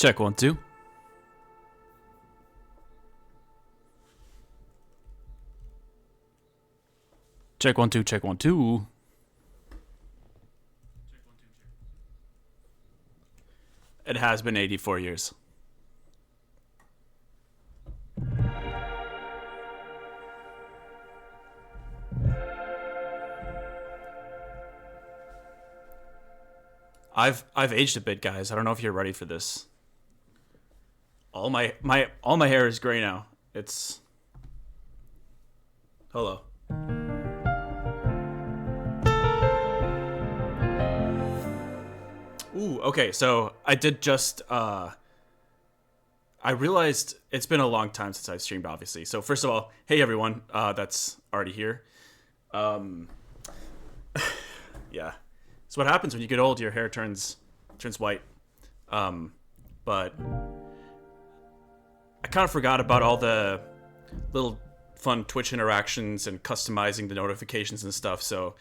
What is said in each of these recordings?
Check 1 2. Check 1 2. Check 1 2. It has been 84 years. I've aged a bit, guys. I don't know if you're ready for this. All my hair is gray now. It's hello. Ooh, okay. So I did just I realized it's been a long time since I've streamed, obviously. So first of all, hey everyone, that's already here. Yeah. So what happens when you get old? Your hair turns white. But I kind of forgot about all the little fun Twitch interactions and customizing the notifications and stuff. So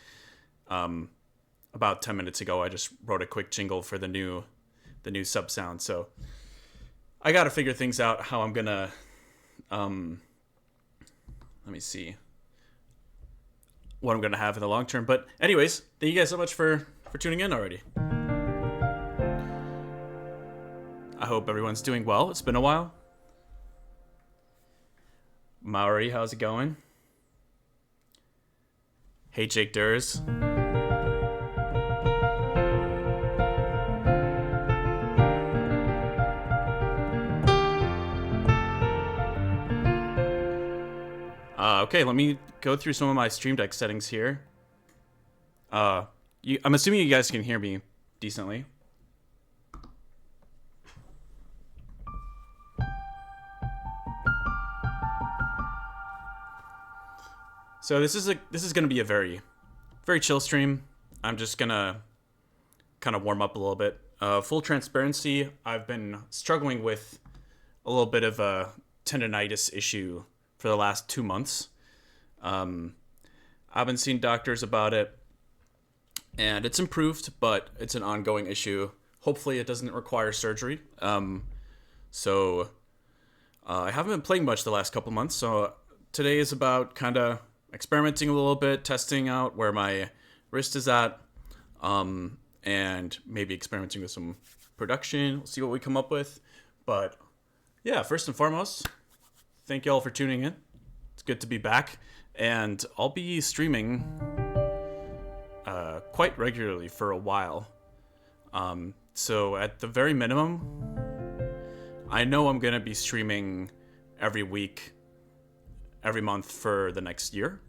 about 10 minutes ago, I just wrote a quick jingle for the new sub sound. So I got to figure things out how I'm gonna. Let me see what I'm gonna have in the long term. But anyways, thank you guys so much for tuning in already. I hope everyone's doing well. It's been a while. Maori, how's it going? Hey, Jake Durs. Okay, let me go through some of my Stream Deck settings here. I'm assuming you guys can hear me decently. So this is going to be a very chill stream. I'm just gonna kind of warm up a little bit. Full transparency, I've been struggling with a little bit of a tendonitis issue for the last 2 months. I've been seeing doctors about it, and it's improved, but it's an ongoing issue. Hopefully it doesn't require surgery. So I haven't been playing much the last couple months, so today is about kind of experimenting a little bit, testing out where my wrist is at, and maybe experimenting with some production. We'll see what we come up with. But yeah, first and foremost, thank you all for tuning in. It's good to be back, and I'll be streaming quite regularly for a while. So at the very minimum, I know I'm going to be streaming every week, every month for the next year.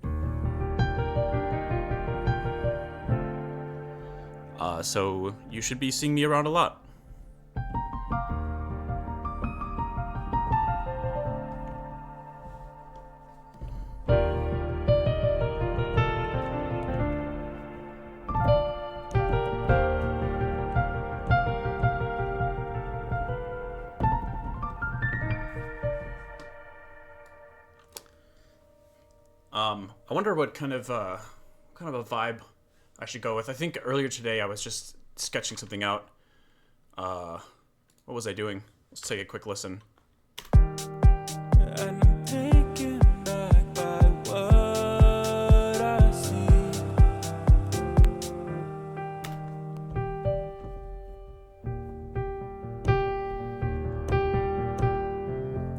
So you should be seeing me around a lot. I wonder what kind of a vibe I should go with. I think earlier today I was just sketching something out. What was I doing? Let's take a quick listen. And I'm taken back by what I see.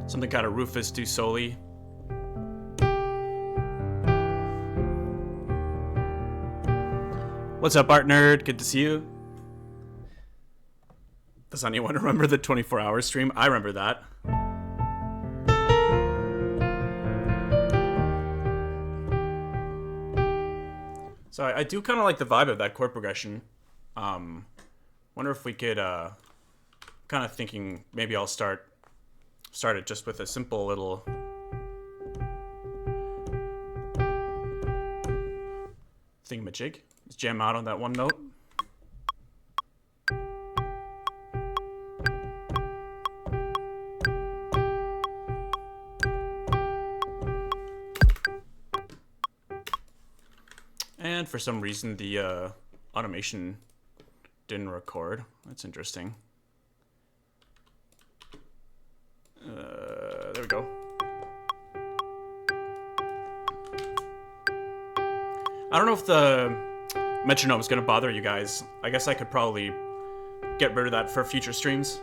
Something kind of Rufus Du Soli. What's up, Art Nerd? Good to see you. Does anyone remember the 24-hour stream? I remember that. So I do kind of like the vibe of that chord progression. Wonder if we could, kind of thinking maybe I'll start it just with a simple little thingamajig. Just jam out on that one note. And for some reason the automation didn't record. That's interesting. I don't know if the metronome is gonna bother you guys. I guess I could probably get rid of that for future streams.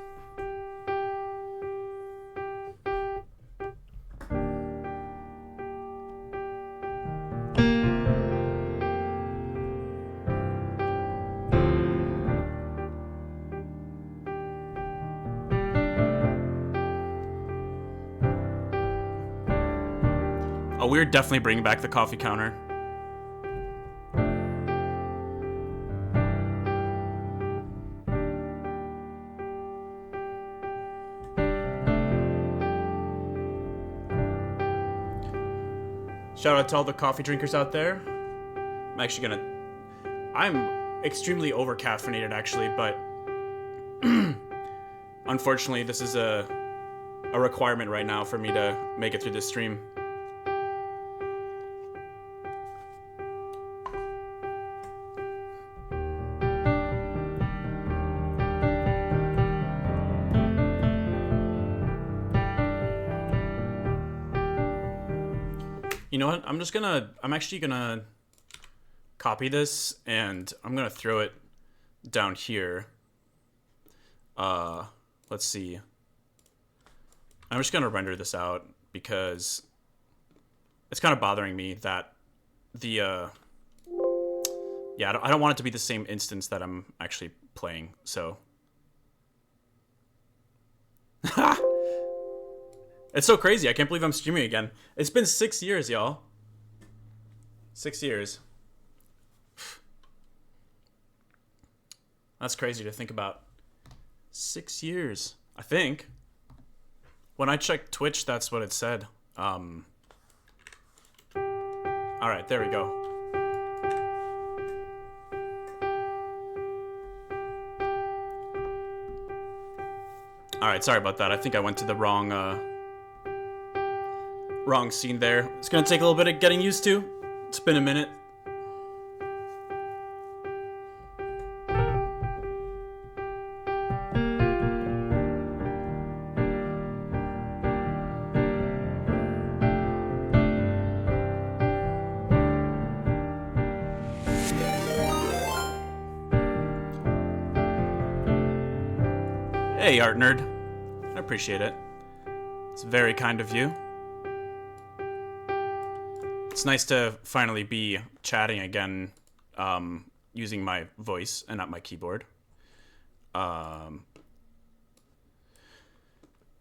Oh, we're definitely bringing back the coffee counter. Shout out to all the coffee drinkers out there. I'm extremely over caffeinated actually, but unfortunately this is a requirement right now for me to make it through this stream. You know what? I'm actually gonna copy this and I'm gonna throw it down here. Let's see. I'm just gonna render this out because it's kind of bothering me that the, yeah, I don't want it to be the same instance that I'm actually playing, so. It's so crazy. I can't believe I'm streaming again. It's been 6 years, y'all. 6 years. That's crazy to think about. 6 years, I think. When I checked Twitch, that's what it said. All right, there we go. All right, sorry about that. I think I went to the wrong scene there. It's gonna take a little bit of getting used to. It's been a minute. Hey, Art Nerd. I appreciate it. It's very kind of you. It's nice to finally be chatting again using my voice and not my keyboard. I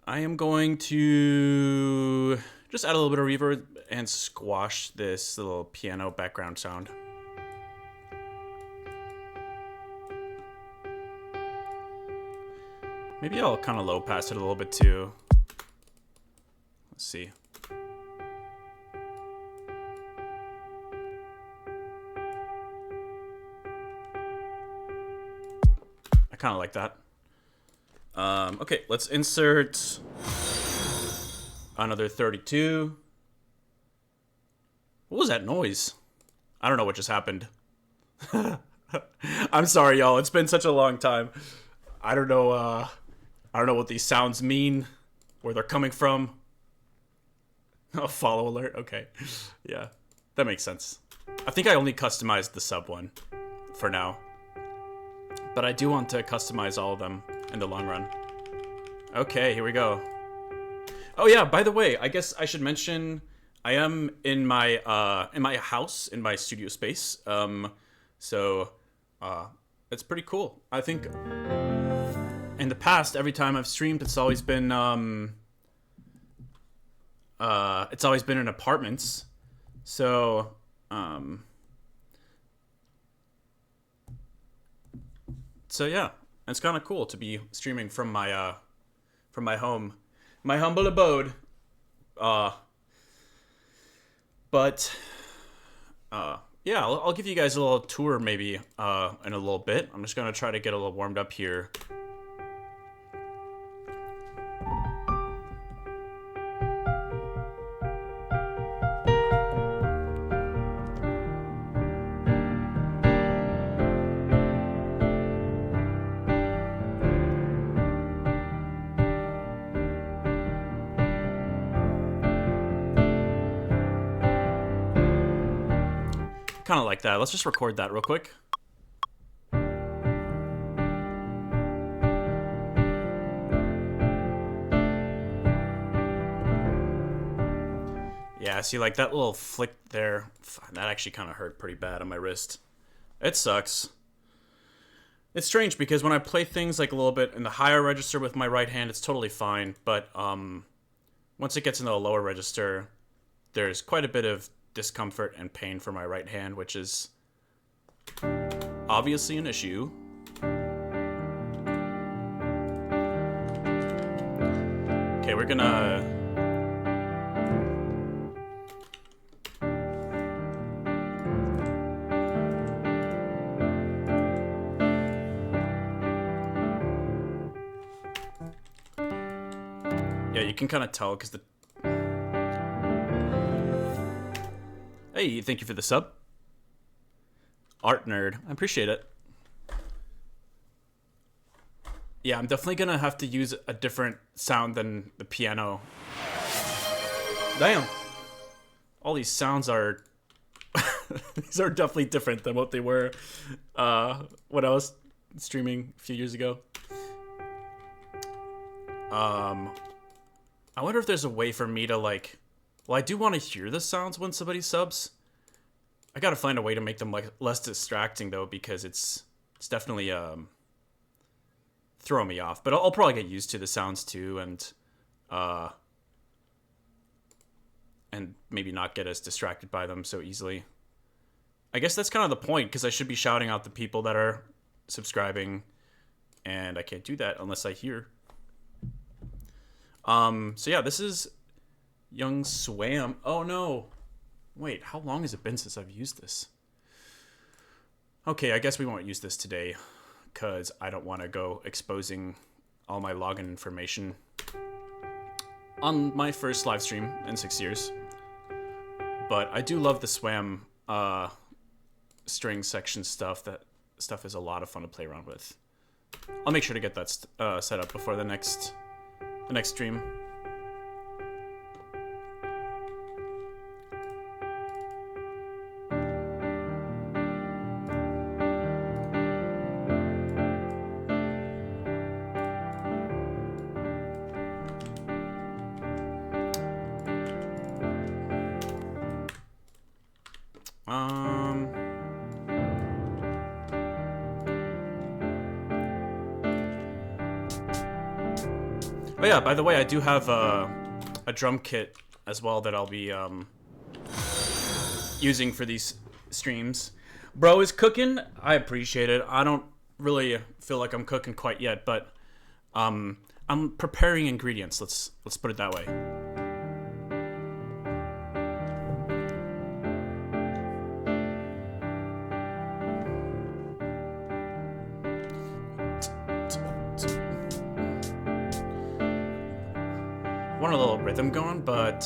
am going to just add a little bit of reverb and squash this little piano background sound. Maybe I'll kind of low pass it a little bit too. Let's see. I kind of like that. Okay, let's insert another 32. What was that noise? I don't know what just happened. I'm sorry, y'all. It's been such a long time. I don't know what these sounds mean, where they're coming from. Oh, follow alert. Okay. Yeah, that makes sense. I think I only customized the sub one for now. But I do want to customize all of them in the long run. Okay, here we go. Oh yeah, by the way, I guess I should mention I am in my house, in my studio space. So it's pretty cool. I think in the past, every time I've streamed, it's always been in apartments. So yeah, it's kind of cool to be streaming from my home, my humble abode. But yeah, I'll give you guys a little tour maybe in a little bit. I'm just gonna try to get a little warmed up here. kind of like that. Let's just record that real quick. Yeah, see, like that little flick there, that actually kind of hurt pretty bad on my wrist. It sucks. It's strange because when I play things like a little bit in the higher register with my right hand, it's totally fine. But once it gets into the lower register, there's quite a bit of discomfort and pain for my right hand, which is obviously an issue. Okay, we're gonna... Yeah, you can kind of tell because the... Hey, thank you for the sub. Art nerd. I appreciate it. Yeah, I'm definitely going to have to use a different sound than the piano. Damn. All these sounds are... These are definitely different than what they were when I was streaming a few years ago. I wonder if there's a way for me to, like... Well, I do want to hear the sounds when somebody subs. I gotta find a way to make them, like, less distracting, though, because it's definitely, throwing me off. But I'll probably get used to the sounds, too, and maybe not get as distracted by them so easily. I guess that's kind of the point, because I should be shouting out the people that are subscribing, and I can't do that unless I hear. So yeah, this is Young Swam. Oh no. Wait, how long has it been since I've used this? Okay, I guess we won't use this today because I don't want to go exposing all my login information on my first live stream in 6 years. But I do love the Swam string section stuff. That stuff is a lot of fun to play around with. I'll make sure to get that set up before the next stream. Oh yeah, by the way, I do have a drum kit as well that I'll be using for these streams. Bro is cooking. I appreciate it. I don't really feel like I'm cooking quite yet, but I'm preparing ingredients. Let's put it that way. I want a little rhythm going, but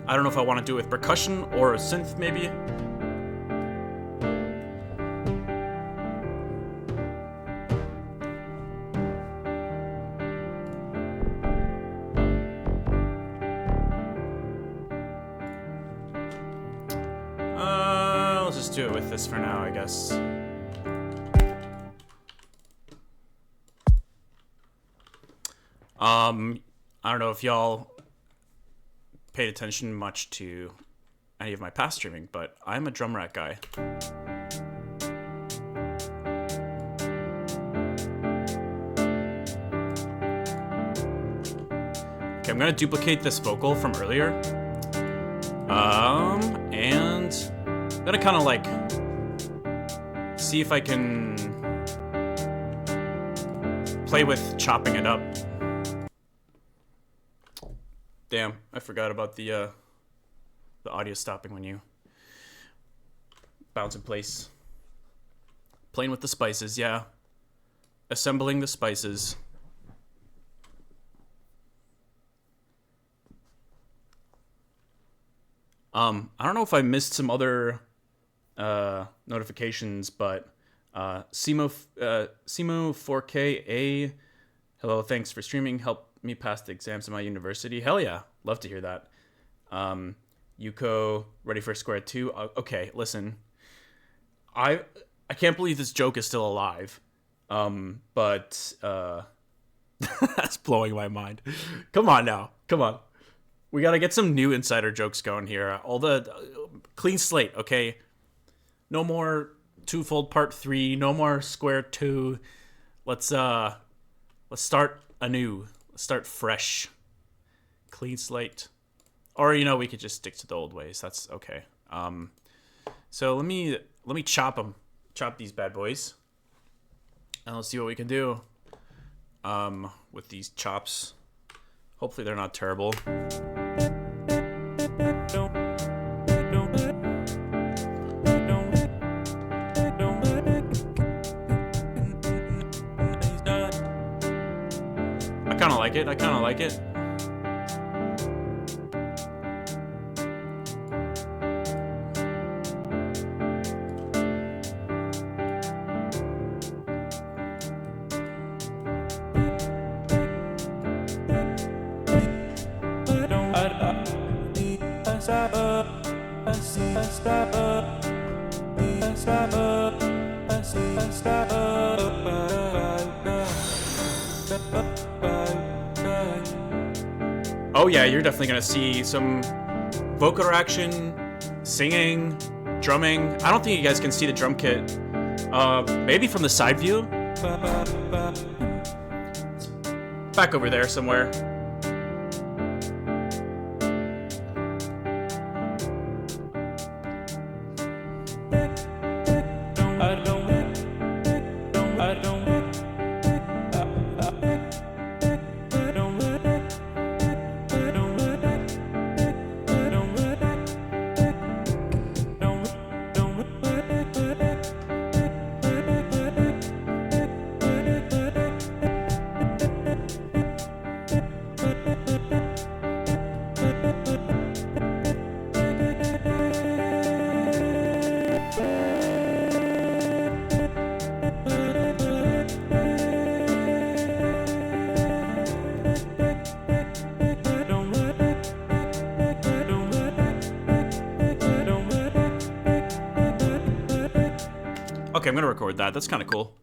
I don't know if I want to do it with percussion or a synth, maybe. Let's just do it with this for now, I guess. I don't know if y'all paid attention much to any of my past streaming, but I'm a drum rack guy. Okay, I'm gonna duplicate this vocal from earlier. And I'm gonna kind of like see if I can play with chopping it up. Damn, I forgot about the audio stopping when you bounce in place. Playing with the spices, yeah. Assembling the spices. I don't know if I missed some other notifications, but Simo 4K hello, thanks for streaming. Help me pass the exams in my university. Hell yeah, love to hear that. Yuko, ready for square 2. Okay, listen. I can't believe this joke is still alive. But that's blowing my mind. Come on now. Come on. We got to get some new insider jokes going here. All the clean slate, okay? No more twofold part 3, no more square 2. Let's start anew. Let's start fresh. Clean slate. Or we could just stick to the old ways. That's okay. So let me chop them. Chop these bad boys. And let's see what we can do with these chops. Hopefully they're not terrible. I kind of like it. I kind of like it. Oh yeah, you're definitely gonna see some vocoder action, singing, drumming. I don't think you guys can see the drum kit. Maybe from the side view. Back over there somewhere. Okay, I'm gonna record that. That's kind of cool.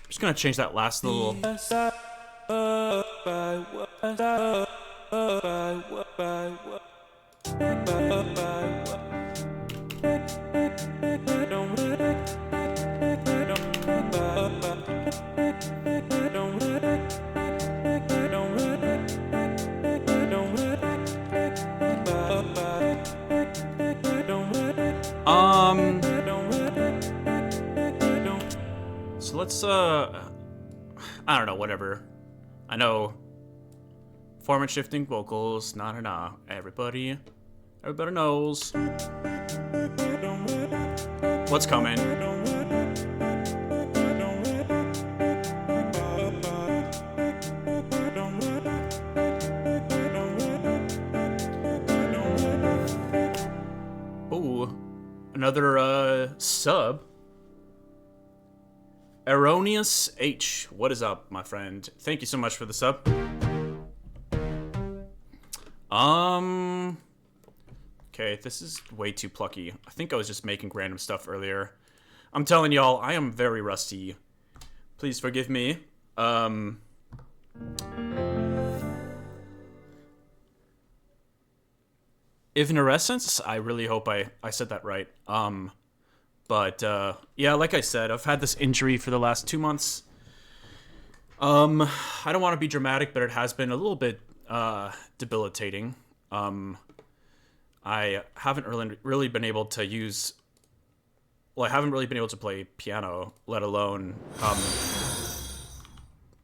Just gonna change that last little. So let's, I don't know, whatever. I know, format shifting vocals, nah. Everybody knows what's coming. Ooh, another, sub. Erroneous H. What is up, my friend? Thank you so much for the sub. Okay, this is way too plucky. I think I was just making random stuff earlier. I'm telling y'all, I am very rusty. Please forgive me. Evanescence? I really hope I said that right. But, yeah, like I said, I've had this injury for the last 2 months. I don't want to be dramatic, but it has been a little bit, debilitating. I haven't really been able to use... Well, I haven't really been able to play piano, let alone,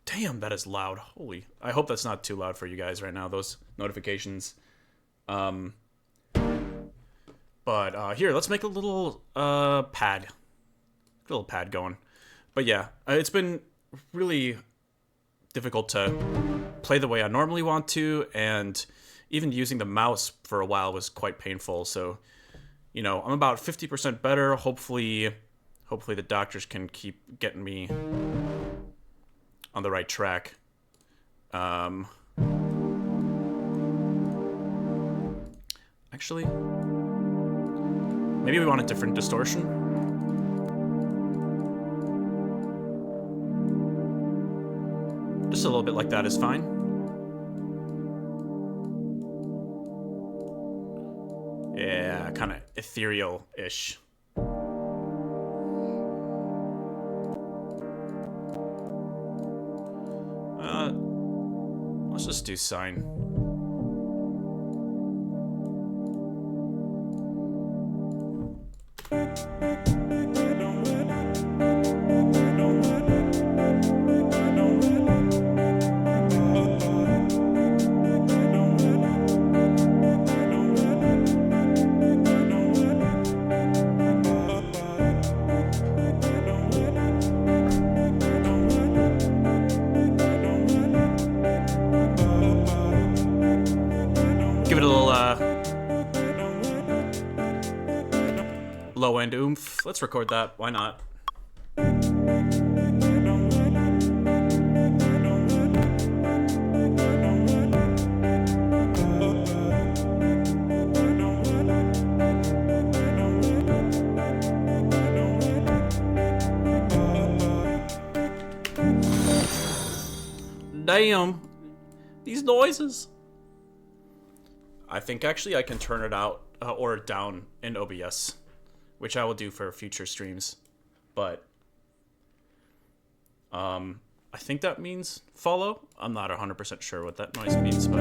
Damn, that is loud. Holy... I hope that's not too loud for you guys right now, those notifications. But here, let's make a little pad. A little pad going. But yeah, it's been really difficult to play the way I normally want to, and even using the mouse for a while was quite painful. So, I'm about 50% better. Hopefully hopefully the doctors can keep getting me on the right track. Actually, maybe we want a different distortion. Just a little bit like that is fine. Yeah, kind of ethereal-ish. Let's just do sine. Give it a little low end oomph. Let's record that. Why not? Damn, these noises. I think actually I can turn it out or down in OBS, which I will do for future streams. But I think that means follow. I'm not 100% sure what that noise means, but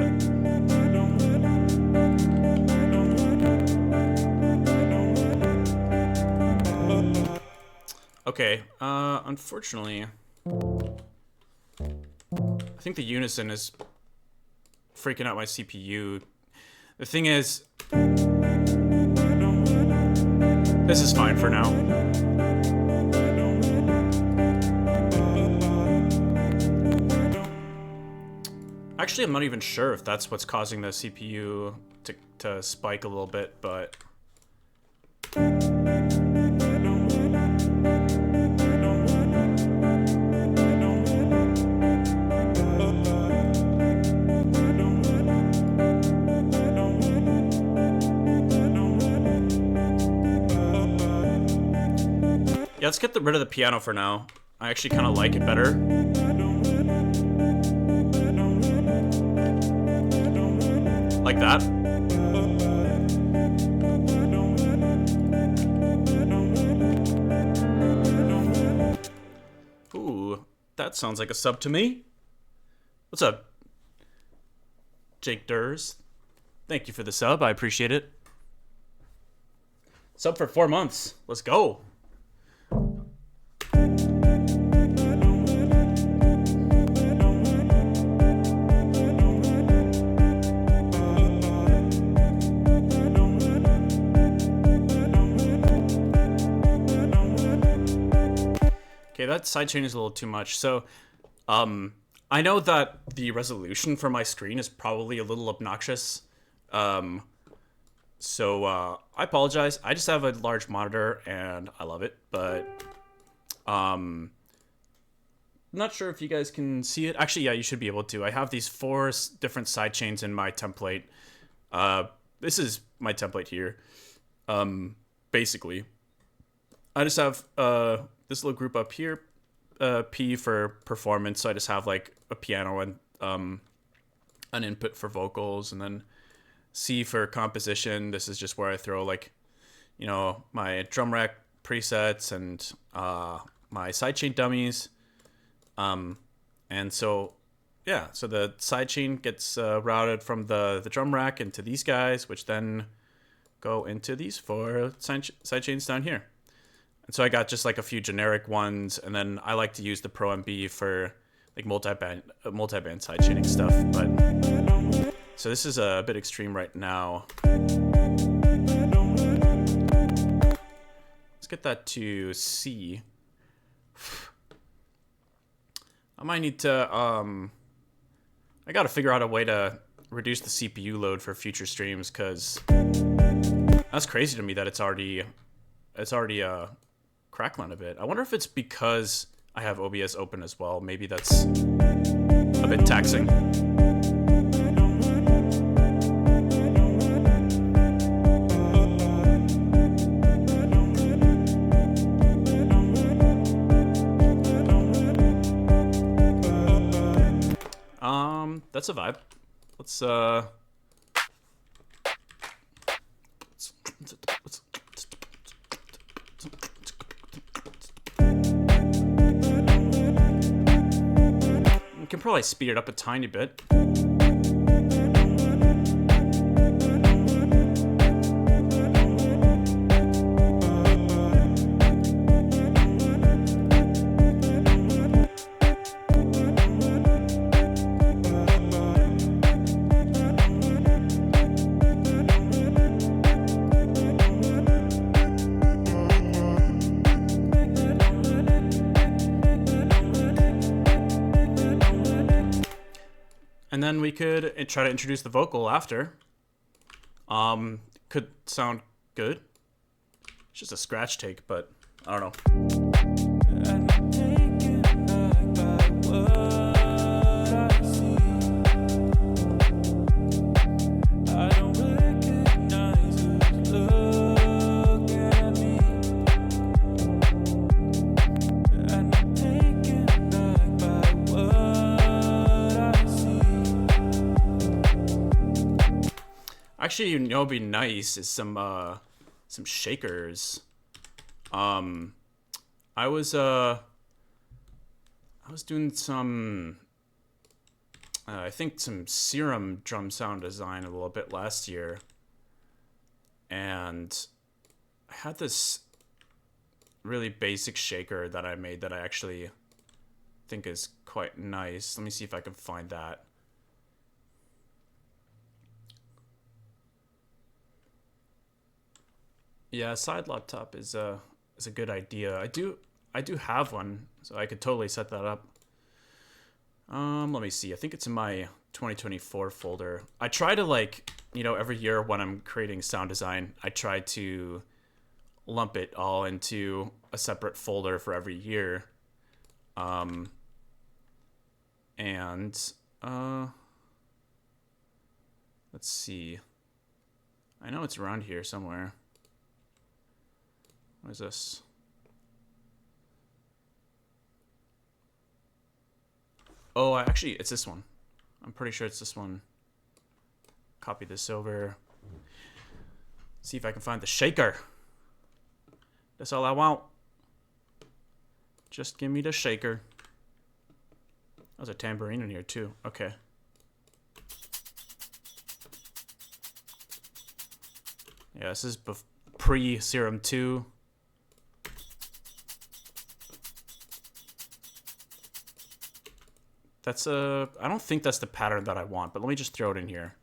okay. Unfortunately, I think the unison is freaking out my CPU. The thing is, this is fine for now. Actually, I'm not even sure if that's what's causing the CPU to spike a little bit, but yeah, let's get rid of the piano for now. I actually kind of like it better. Like that. Ooh, that sounds like a sub to me. What's up, Jake Durs? Thank you for the sub. I appreciate it. Sub for 4 months. Let's go. Okay, that sidechain is a little too much. So, I know that the resolution for my screen is probably a little obnoxious. So I apologize. I just have a large monitor and I love it, but not sure if you guys can see it. Actually, yeah, you should be able to. I have these 4 different sidechains in my template. This is my template here. Basically, I just have this little group up here, P for performance. So I just have like a piano and an input for vocals, and then C for composition. This is just where I throw like, you know, my drum rack presets and my sidechain dummies. And so, yeah, so the sidechain gets routed from the drum rack into these guys, which then go into these 4 sidechains down here. And so I got just like a few generic ones, and then I like to use the Pro MB for like multi-band sidechaining stuff. But so this is a bit extreme right now. Let's get that to C. I might need to I gotta figure out a way to reduce the CPU load for future streams, because that's crazy to me that it's already crackling a bit. I wonder if it's because I have OBS open as well. Maybe that's a bit taxing. That's a vibe. Let's we can probably speed it up a tiny bit. And then we could try to introduce the vocal after. Could sound good. It's just a scratch take, but I don't know. Actually, you know, what'd be nice is some shakers. I was doing some I think some Serum drum sound design a little bit last year, and I had this really basic shaker that I made that I actually think is quite nice. Let me see if I can find that. Yeah, side laptop is a good idea. I do have one, so I could totally set that up. Let me see. I think it's in my 2024 folder. I try to, like, you know, every year when I'm creating sound design, I try to lump it all into a separate folder for every year. Let's see. I know it's around here somewhere. What is this? Oh, actually, it's this one. I'm pretty sure it's this one. Copy this over. See if I can find the shaker. That's all I want. Just give me the shaker. There's a tambourine in here too. Okay. Yeah, this is pre-Serum 2. That's I don't think that's the pattern that I want, but let me just throw it in here.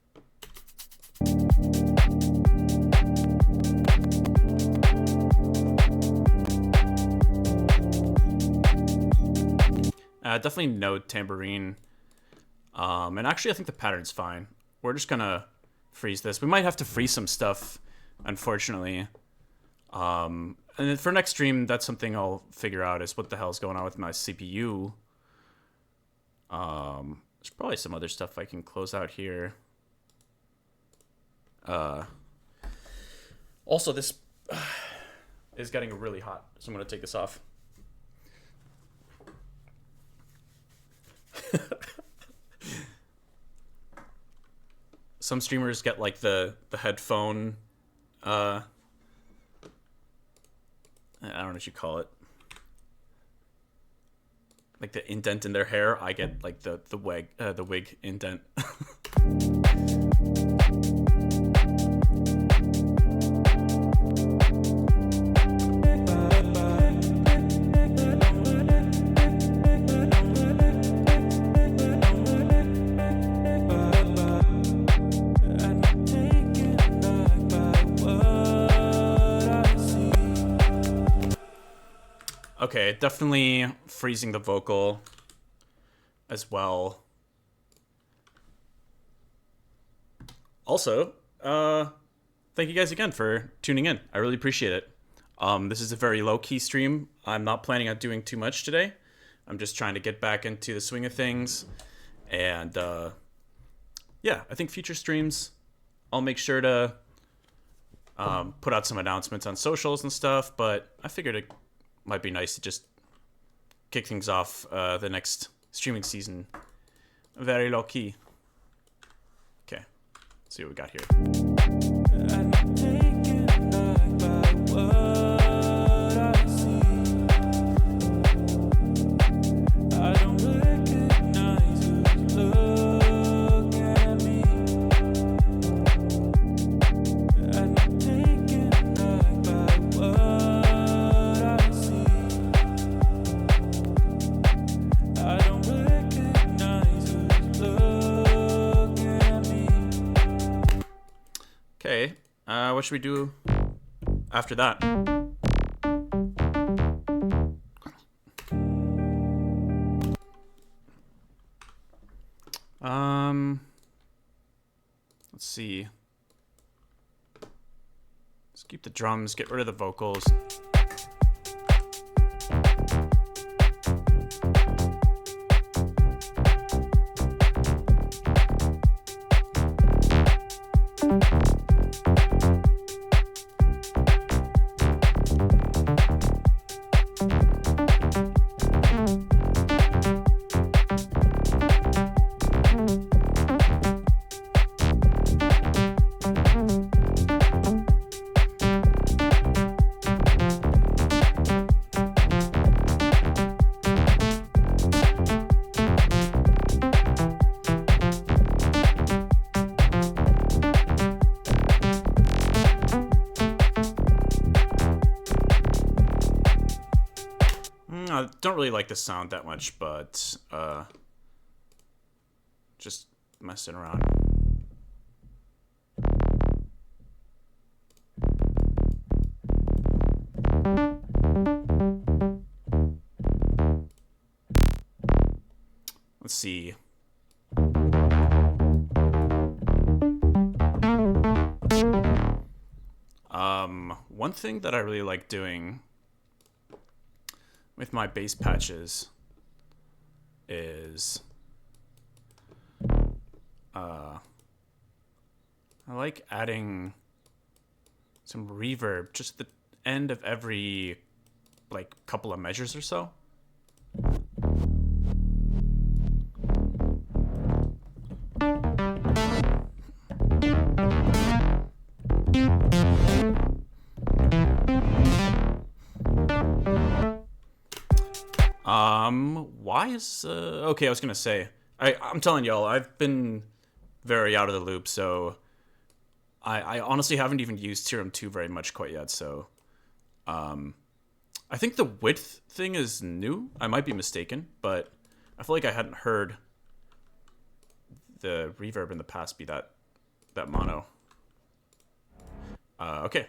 Definitely no tambourine. And actually I think the pattern's fine. We're just gonna freeze this. We might have to freeze some stuff, unfortunately. And then for next stream, that's something I'll figure out, is what the hell's going on with my CPU. There's probably some other stuff I can close out here. Also, this is getting really hot, so I'm gonna take this off. Some streamers get like the headphone, I don't know what you call it, like the indent in their hair. I get like the wig indent. Okay, definitely freezing the vocal as well. Also, thank you guys again for tuning in. I really appreciate it. This is a very low-key stream. I'm not planning on doing too much today. I'm just trying to get back into the swing of things. And, yeah, I think future streams, I'll make sure to put out some announcements on socials and stuff. But I figured it might be nice to just kick things off the next streaming season very low-key. Okay, let's see what we got here. Okay, what should we do after that? Let's see. Let's keep the drums, get rid of the vocals. I don't really like the sound that much, but just messing around. Let's see. One thing that I really like doing with my bass patches is I like adding some reverb just at the end of every like couple of measures or so. Why is okay, I was gonna say I'm telling y'all, I've been very out of the loop, so I honestly haven't even used Theorem 2 very much quite yet, so I think the width thing is new. I might be mistaken, but I feel like I hadn't heard the reverb in the past be that mono. Okay.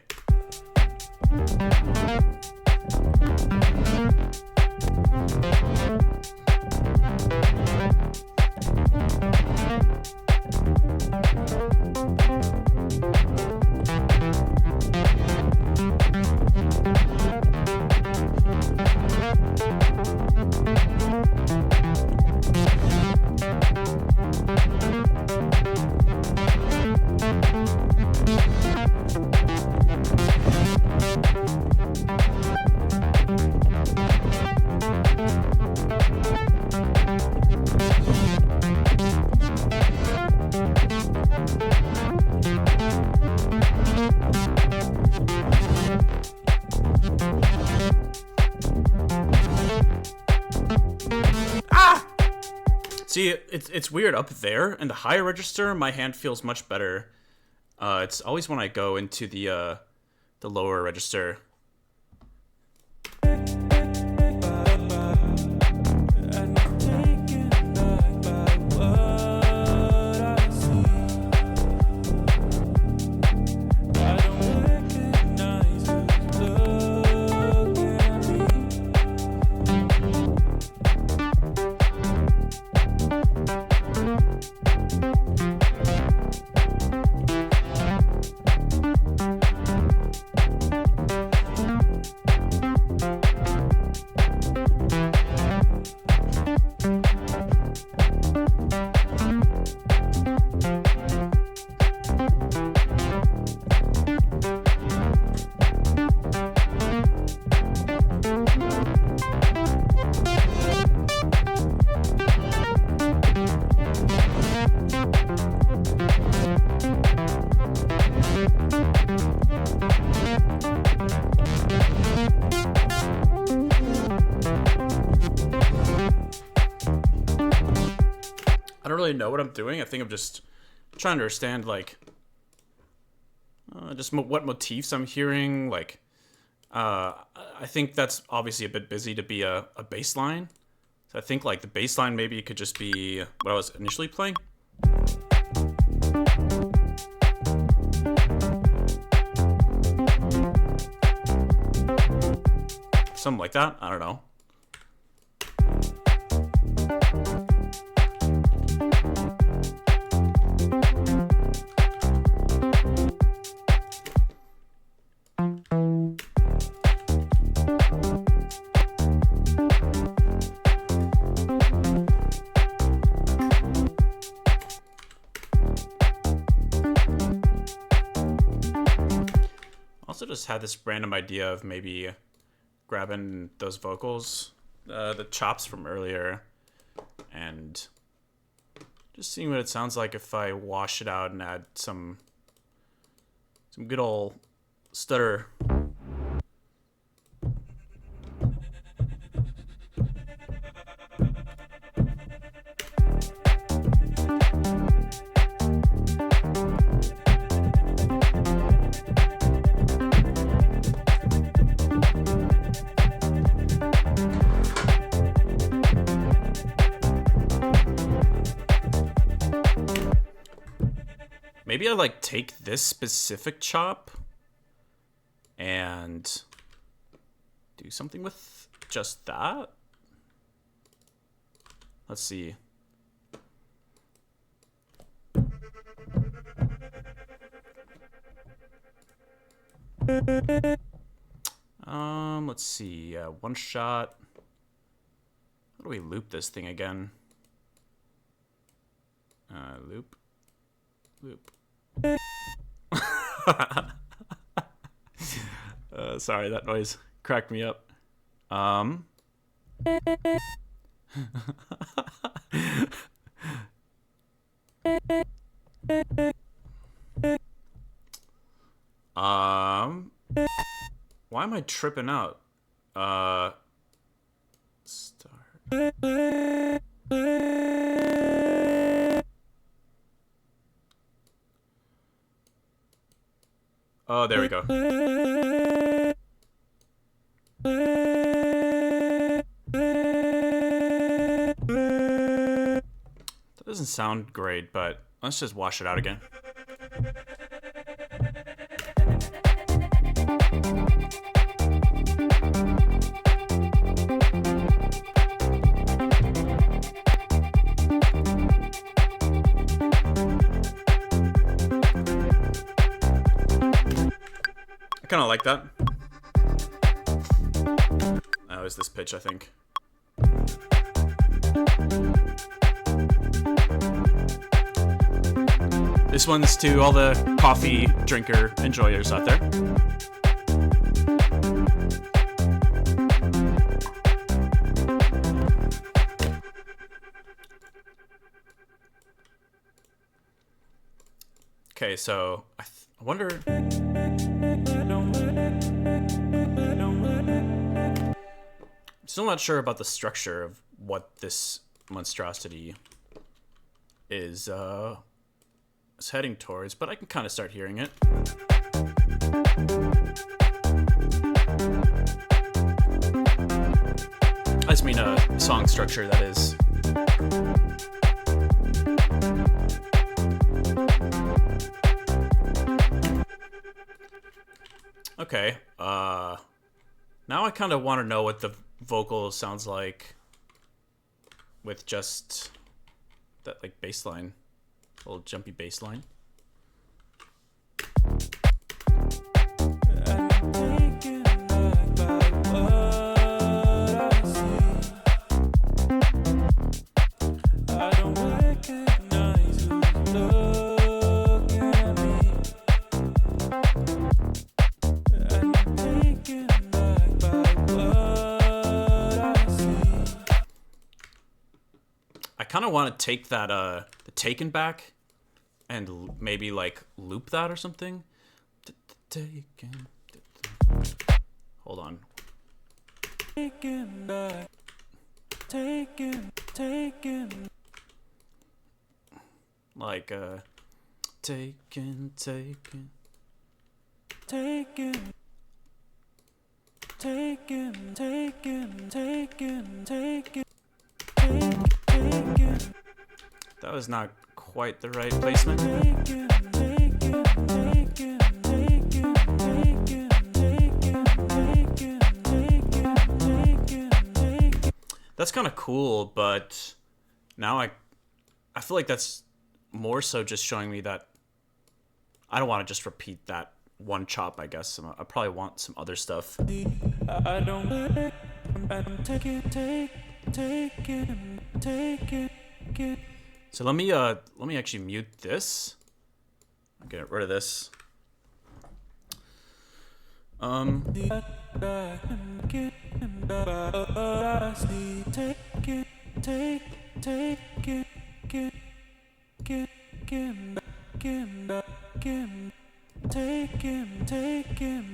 See, it's weird up there in the higher register. My hand feels much better. It's always when I go into the lower register. really know what I'm doing. I think I'm just trying to understand, like, just what motifs I'm hearing. Like, I think that's obviously a bit busy to be a bass line. So I think, like, the bass line maybe could just be what I was initially playing. Something like that. I don't know. Also just had this random idea of maybe grabbing those vocals, the chops from earlier, and just seeing what it sounds like if I wash it out and add some good old stutter. Maybe I like take this specific chop and do something with just that. Let's see. Let's see. One shot. How do we loop this thing again? Loop. Sorry, that noise cracked me up. Why am I tripping out? Start. Oh, there we go. That doesn't sound great, but let's just wash it out again. I kind of like that. Oh, is this pitch, I think. This one's to all the coffee drinker enjoyers out there. Okay, so I wonder... Still not sure about the structure of what this monstrosity is heading towards, but I can kind of start hearing it. I just mean a song structure, that is. Okay, now I kind of want to know what the vocal sounds like with just that, like, bass line, little jumpy bass line. I kind of want to take that the Taken back and maybe like loop that or something. Hold on. Taken back. Taken. like taken, taken, Taken, taken, taken, taken, taken, taken. That was not quite the right placement. That's kind of cool, but now I feel like that's more so just showing me that I don't want to just repeat that one chop, I guess. I probably want some other stuff. I don't take it. So let me actually mute this. Get rid of this.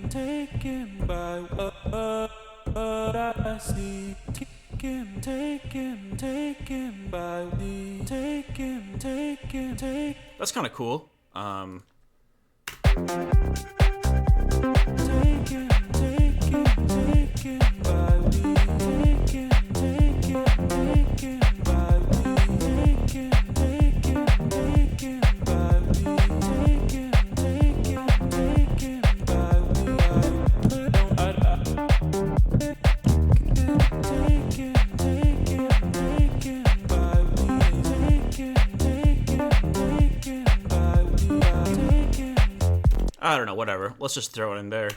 Taken by what I see. Taken by the taken. That's kind of cool. Taken by the taken by the taken by the I don't know, whatever. Let's just throw it in there.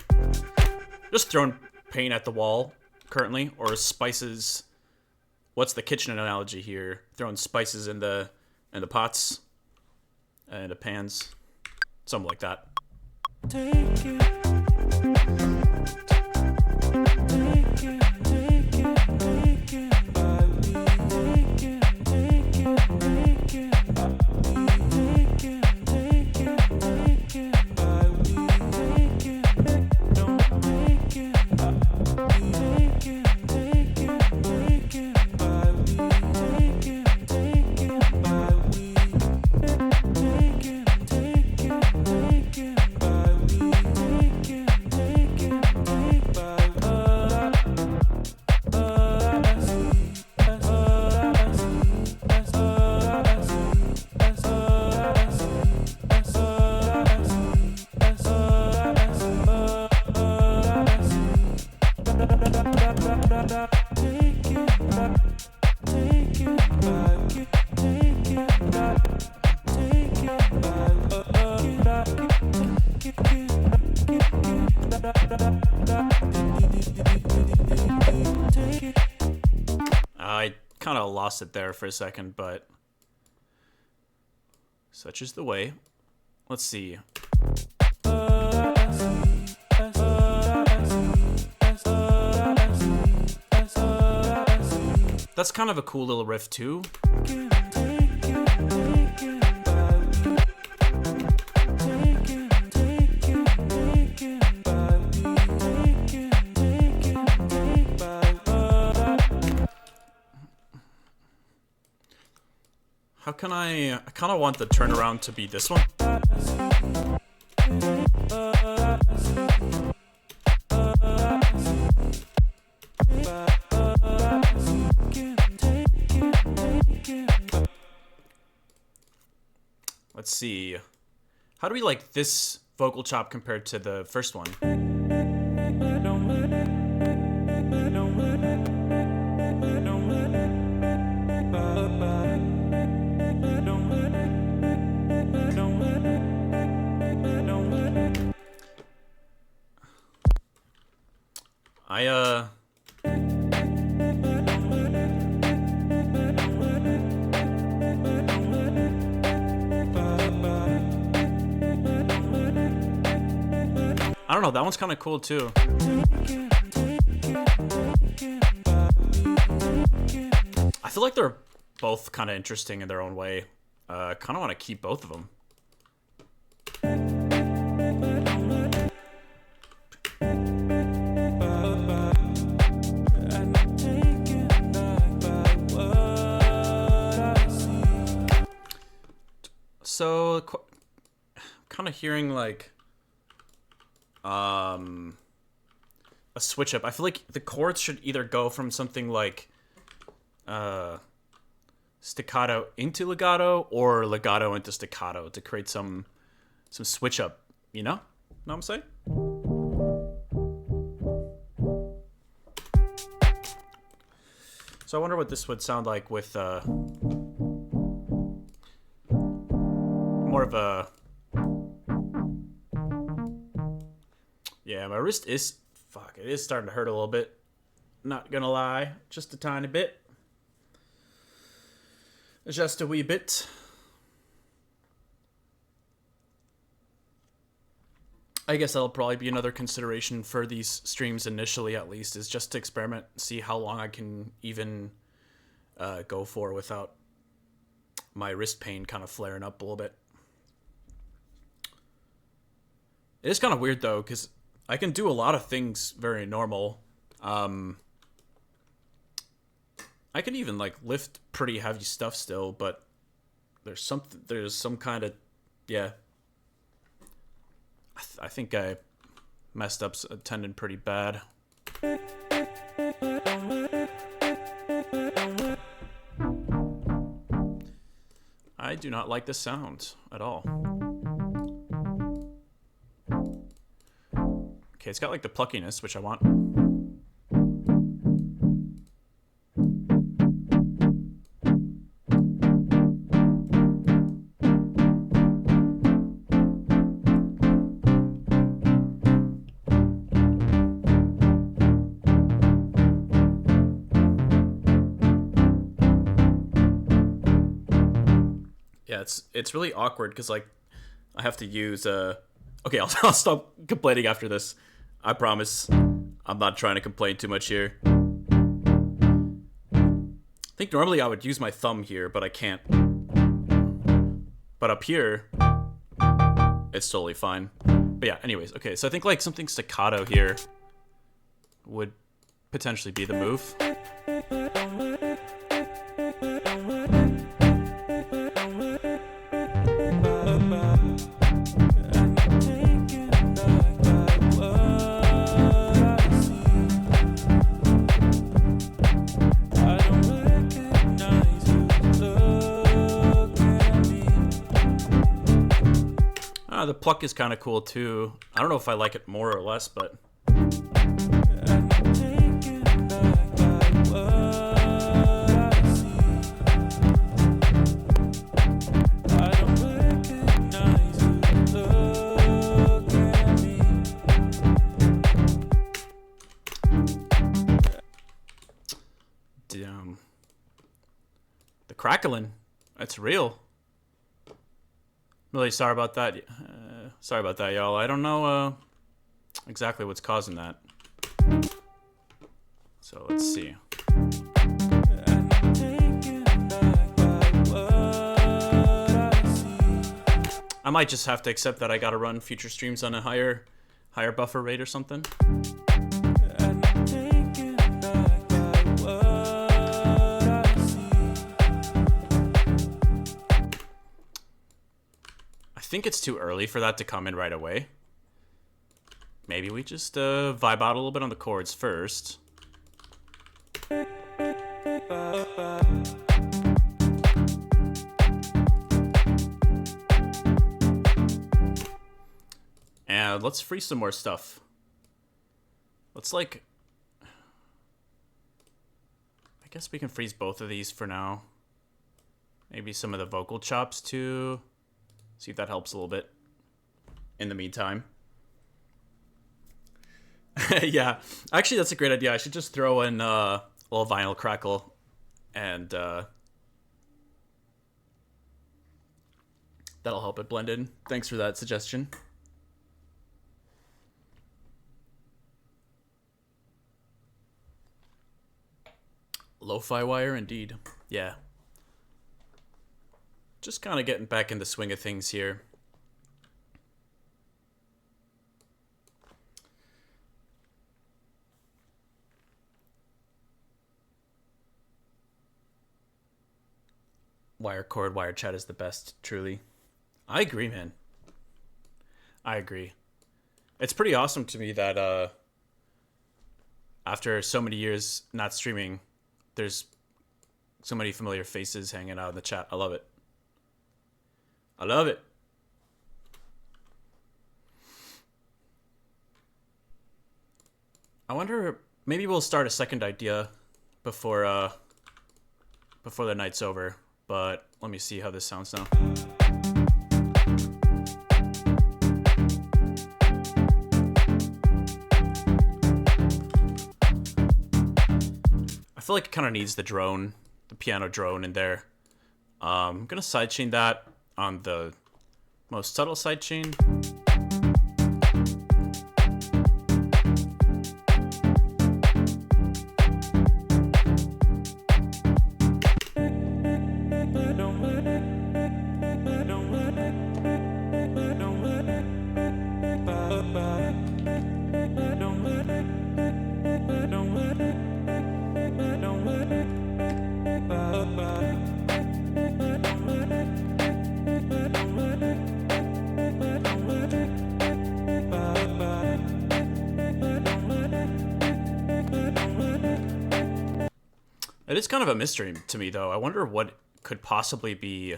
Just throwing paint at the wall currently, or spices. What's the kitchen analogy here? Throwing spices in the pots and the pans, something like that. I kind of lost it there for a second, but such is the way. Let's see. That's kind of a cool little riff too. How can I kind of want the turnaround to be this one. Let's see. How do we like this vocal chop compared to the first one? I don't know, that one's kind of cool too. I feel like they're both kind of interesting in their own way. Kind of want to keep both of them. So kind of hearing like a switch up. I feel like the chords should either go from something like staccato into legato or legato into staccato to create some switch up, you know? Know what I'm saying? So I wonder what this would sound like with more of a... Yeah, my wrist is... Fuck, it is starting to hurt a little bit. Not gonna lie. Just a tiny bit. Just a wee bit. I guess that'll probably be another consideration for these streams initially, at least, is just to experiment, see how long I can even go for without my wrist pain kind of flaring up a little bit. It is kind of weird, though, because I can do a lot of things very normal. I can even, like, lift pretty heavy stuff still, but there's some kind of, yeah. I think I messed up a tendon pretty bad. I do not like the sound at all. Okay, it's got like the pluckiness, which I want. It's really awkward because like I have to use okay, I'll stop complaining after this. I promise. I'm not trying to complain too much here. I think normally I would use my thumb here, but I can't. But up here, it's totally fine. But yeah, anyways, okay, so I think like something staccato here would potentially be the move. The pluck is kind of cool too. I don't know if I like it more or less, but damn, the crackling, that's real. Really sorry about that. Sorry about that, y'all. I don't know exactly what's causing that. So let's see. I might just have to accept that I gotta run future streams on a higher buffer rate or something. I think it's too early for that to come in right away. Maybe we just vibe out a little bit on the chords first. And let's freeze some more stuff. Let's like... I guess we can freeze both of these for now. Maybe some of the vocal chops too. See if that helps a little bit in the meantime. Yeah, actually that's a great idea. I should just throw in a little vinyl crackle and that'll help it blend in. Thanks for that suggestion. Lo-fi wire indeed. Yeah. Just kind of getting back in the swing of things here. Wire cord, wire chat is the best, truly. I agree, man. I agree. It's pretty awesome to me that after so many years not streaming, there's so many familiar faces hanging out in the chat. I love it. I love it. I wonder, maybe we'll start a second idea before the night's over. But let me see how this sounds now. I feel like it kind of needs the drone, the piano drone in there. I'm gonna sidechain that on the most subtle sidechain. It is kind of a mystery to me, though. I wonder what could possibly be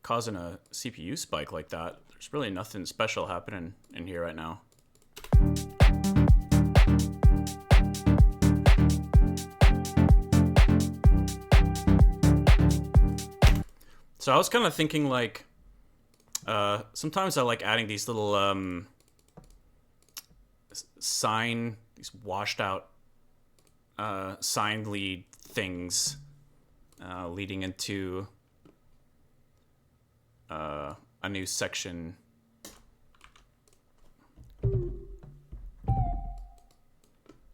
causing a CPU spike like that. There's really nothing special happening in here right now. So I was kind of thinking, like, sometimes I like adding these little these washed out sine lead things leading into a new section.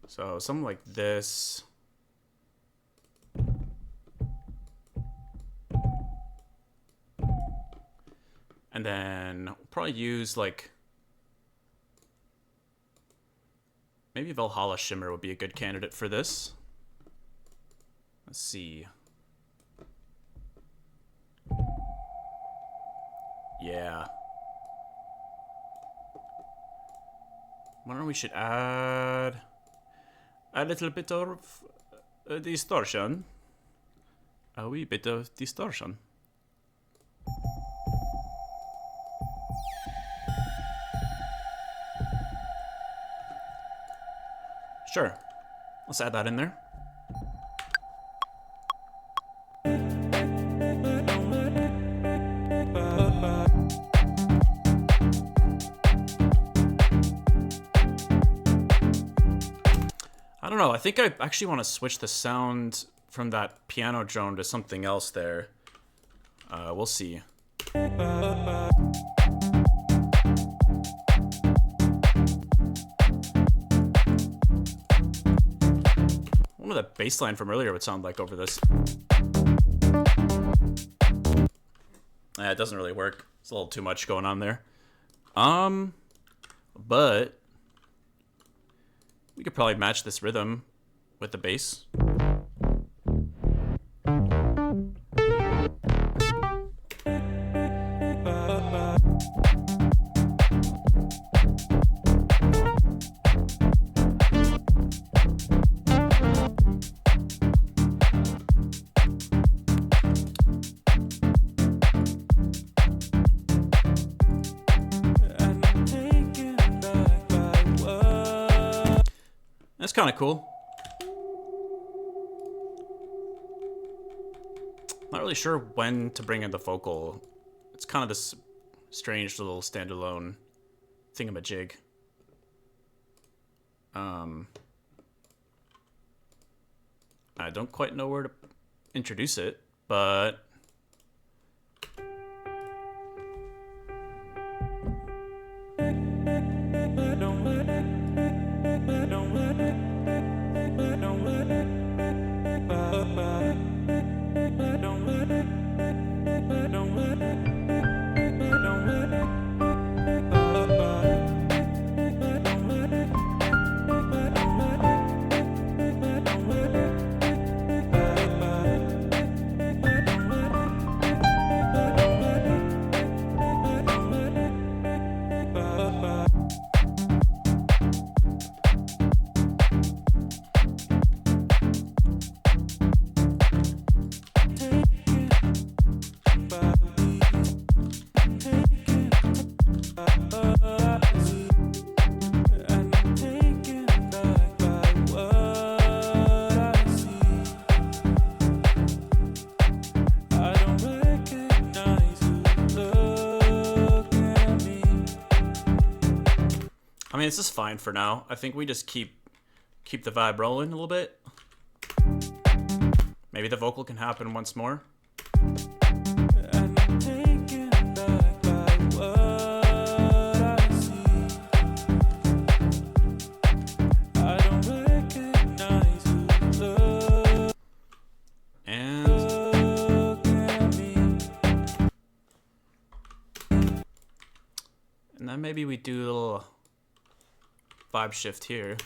So something like this. And then we'll probably use, like, maybe Valhalla Shimmer would be a good candidate for this. Let's see. Yeah. Wonder we should add a little bit of distortion. A wee bit of distortion. Sure. Let's add that in there. I don't know. I think I actually want to switch the sound from that piano drone to something else there. We'll see. What the bass line from earlier would sound like over this. It doesn't really work. It's a little too much going on there. But we could probably match this rhythm with the bass. That's kind of cool. Not really sure when to bring in the vocal. It's kind of this strange little standalone thingamajig. I don't quite know where to introduce it, but I mean, this is fine for now. I think we just keep the vibe rolling a little bit. Maybe the vocal can happen once more. And I'm taken back by what I see. I don't recognize who's And looking at me. then maybe we do a little vibe shift here.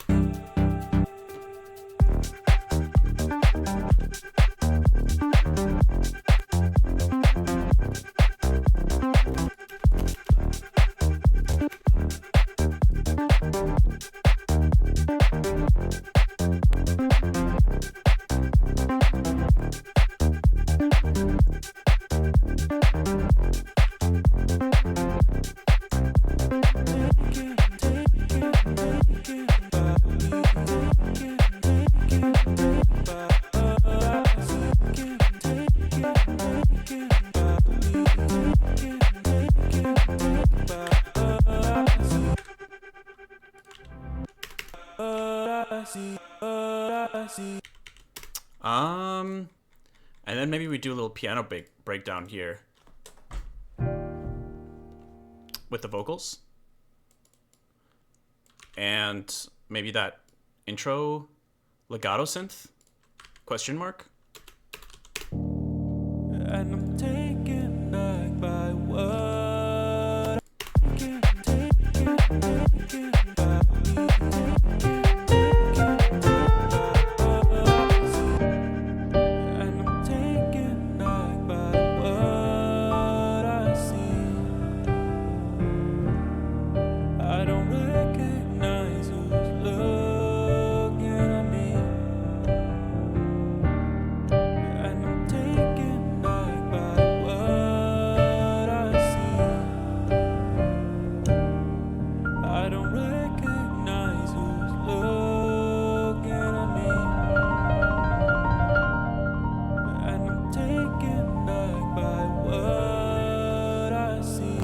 And then maybe we do a little piano breakdown here with the vocals, and maybe that intro legato synth question mark. And I'm taken back by what and I'm taken back by what I see. I don't recognize who's looking at me. And I'm taken back by what I see. I don't recognize who's looking at me. And I'm taken back by what I see.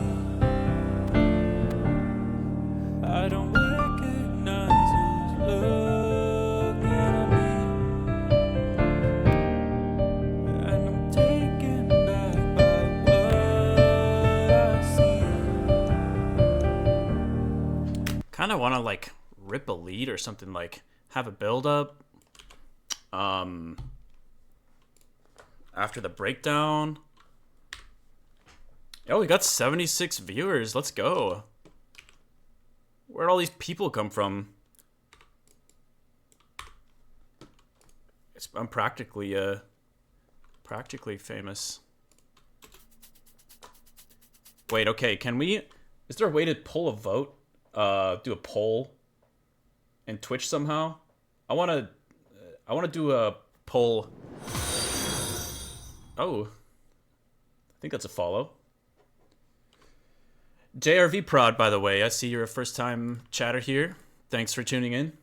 I don't recognize who's looking at me. And I'm taken back by what I see. Kind of want to like rip a lead or something, like have a build up after the breakdown. Oh, we got 76 viewers. Let's go. Where'd all these people come from? I'm practically famous. Wait, okay, is there a way to pull a vote? Do a poll in Twitch somehow? I wanna do a poll. Oh, I think that's a follow. JRV Prod, by the way, I see you're a first-time chatter here. Thanks for tuning in.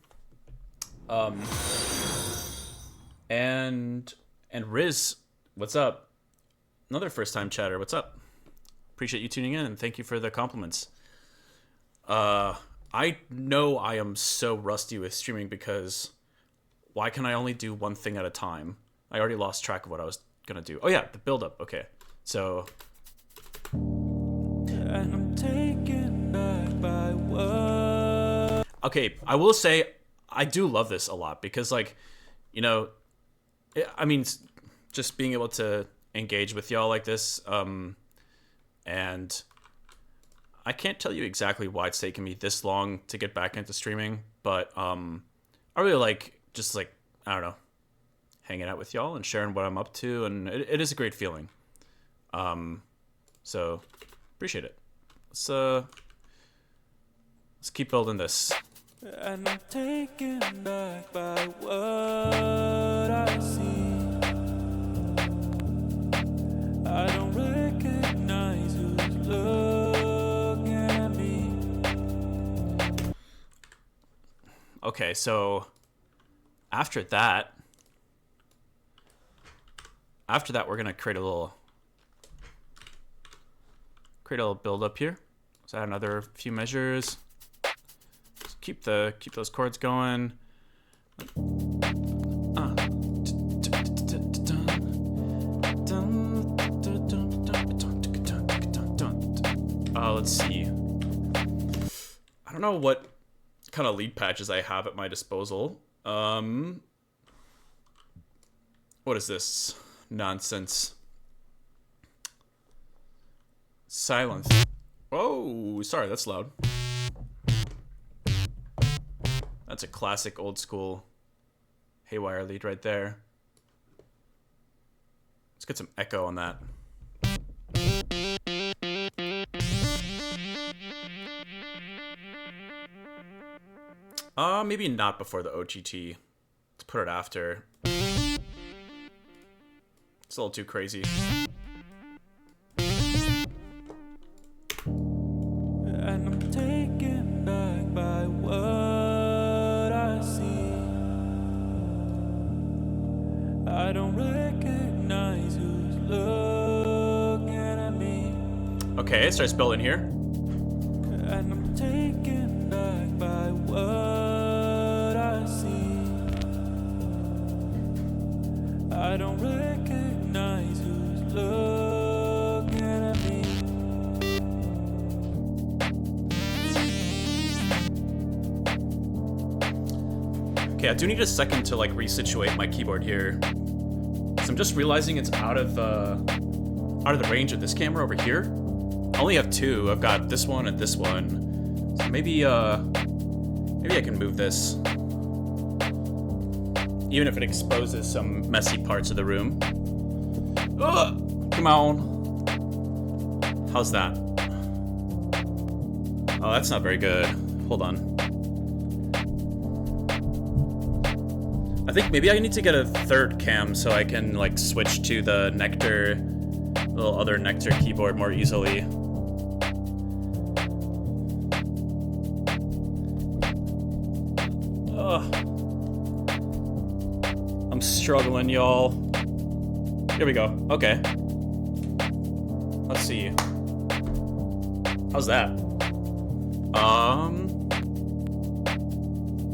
And Riz, what's up? Another first-time chatter. What's up? Appreciate you tuning in, and thank you for the compliments. I know I am so rusty with streaming because why can I only do one thing at a time? I already lost track of what I was gonna do. Oh yeah, the build-up. Okay, so. And I'm taken back by what. Okay, I will say I do love this a lot because, like, you know, I mean, just being able to engage with y'all like this, and I can't tell you exactly why it's taken me this long to get back into streaming, but I really like just, like, I don't know, hanging out with y'all and sharing what I'm up to, and it is a great feeling. So appreciate it. Let's keep building this. And I'm taken back by what I see. I don't recognize who's looking at me. Okay, so after that we're gonna create a little build up here. Let's add another few measures. keep those chords going. Let's see. I don't know what kind of lead patches I have at my disposal. What is this nonsense? Silence. Oh, sorry, that's loud. That's a classic old school Haywyre lead right there. Let's get some echo on that. Maybe not before the OGT. Let's put it after. It's a little too crazy. And I'm taken back by what I see. I don't recognize who's looking at me. Okay, it starts building here. And I'm taken back by what I see. I don't recognize who's looking at me. Okay, I do need a second to like resituate my keyboard here. So I'm just realizing it's out of the range of this camera over here. I only have two. I've got this one and this one. So maybe I can move this. Even if it exposes some messy parts of the room. Ugh! Come on. How's that? Oh, that's not very good. Hold on. I think maybe I need to get a third cam so I can like switch to the Nectar, little other Nectar keyboard more easily. Ugh. I'm struggling, y'all. Here we go. Okay. Let's see. How's that?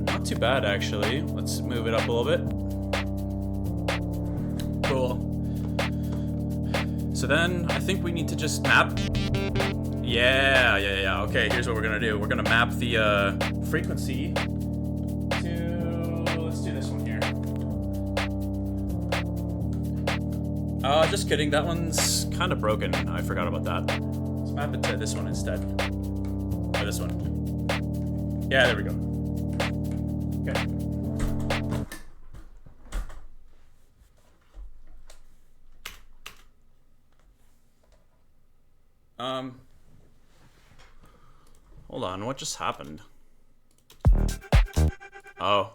Not too bad actually. Let's move it up a little bit. Cool. So then I think we need to just map. Yeah. Okay, here's what we're gonna do. We're gonna map the frequency to, let's do this one here. Just kidding. That one's kind of broken. I forgot about that. Let's map it to this one instead. Or this one. Yeah, there we go. Okay. Hold on, what just happened? Oh.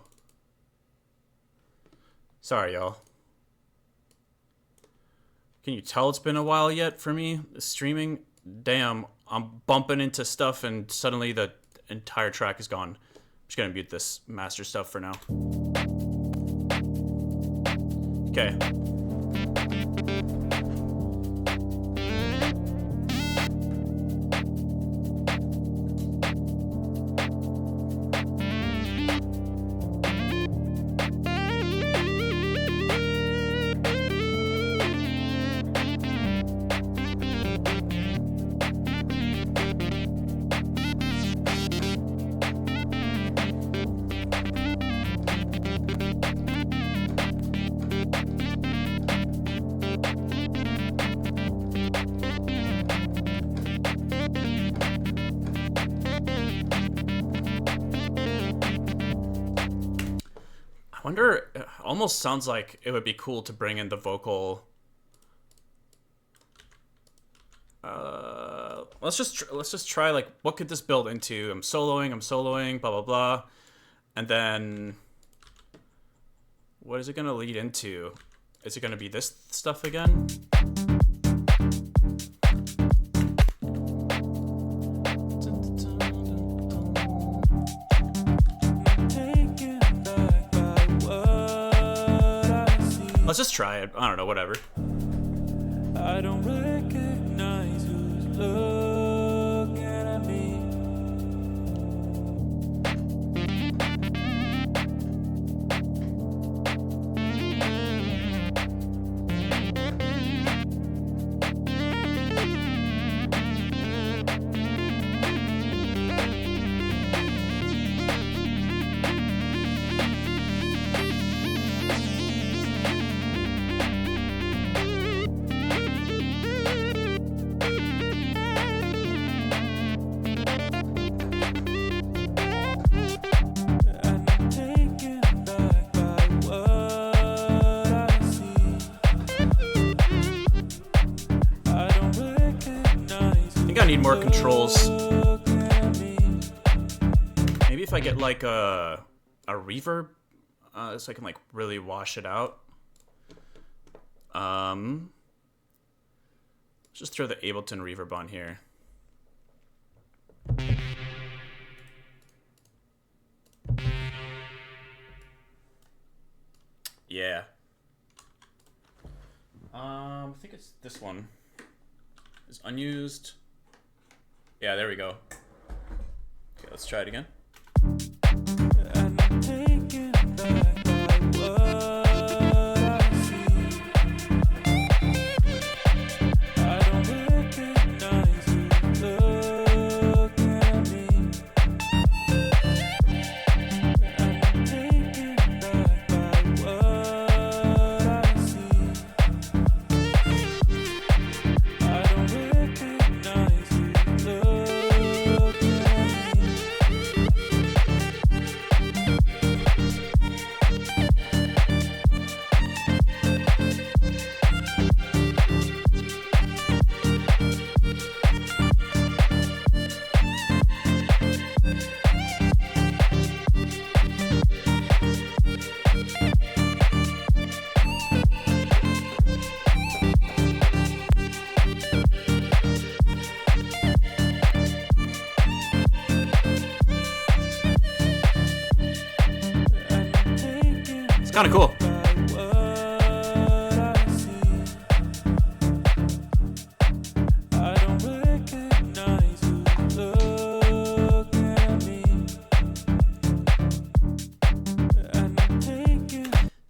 Sorry, y'all. Can you tell it's been a while yet for me streaming? Damn, I'm bumping into stuff and suddenly the entire track is gone. I'm just gonna mute this master stuff for now. Okay. I wonder, it almost sounds like it would be cool to bring in the vocal. Let's just try, like, what could this build into? I'm soloing, blah blah blah, and then what is it gonna lead into? Is it gonna be this stuff again? Let's just try it. I don't know, whatever. I don't recognize who's looking at me. need more controls. Maybe if I get like a reverb, so I can like really wash it out. Let's just throw the Ableton reverb on here. Yeah. I think it's this one. It's unused. Yeah, there we go. Okay, let's try it again. And I'm taken back by what I see. I don't recognize you. Look at me. And I'm taken back by what I see. I don't recognize you. Look at me. It's kind of cool.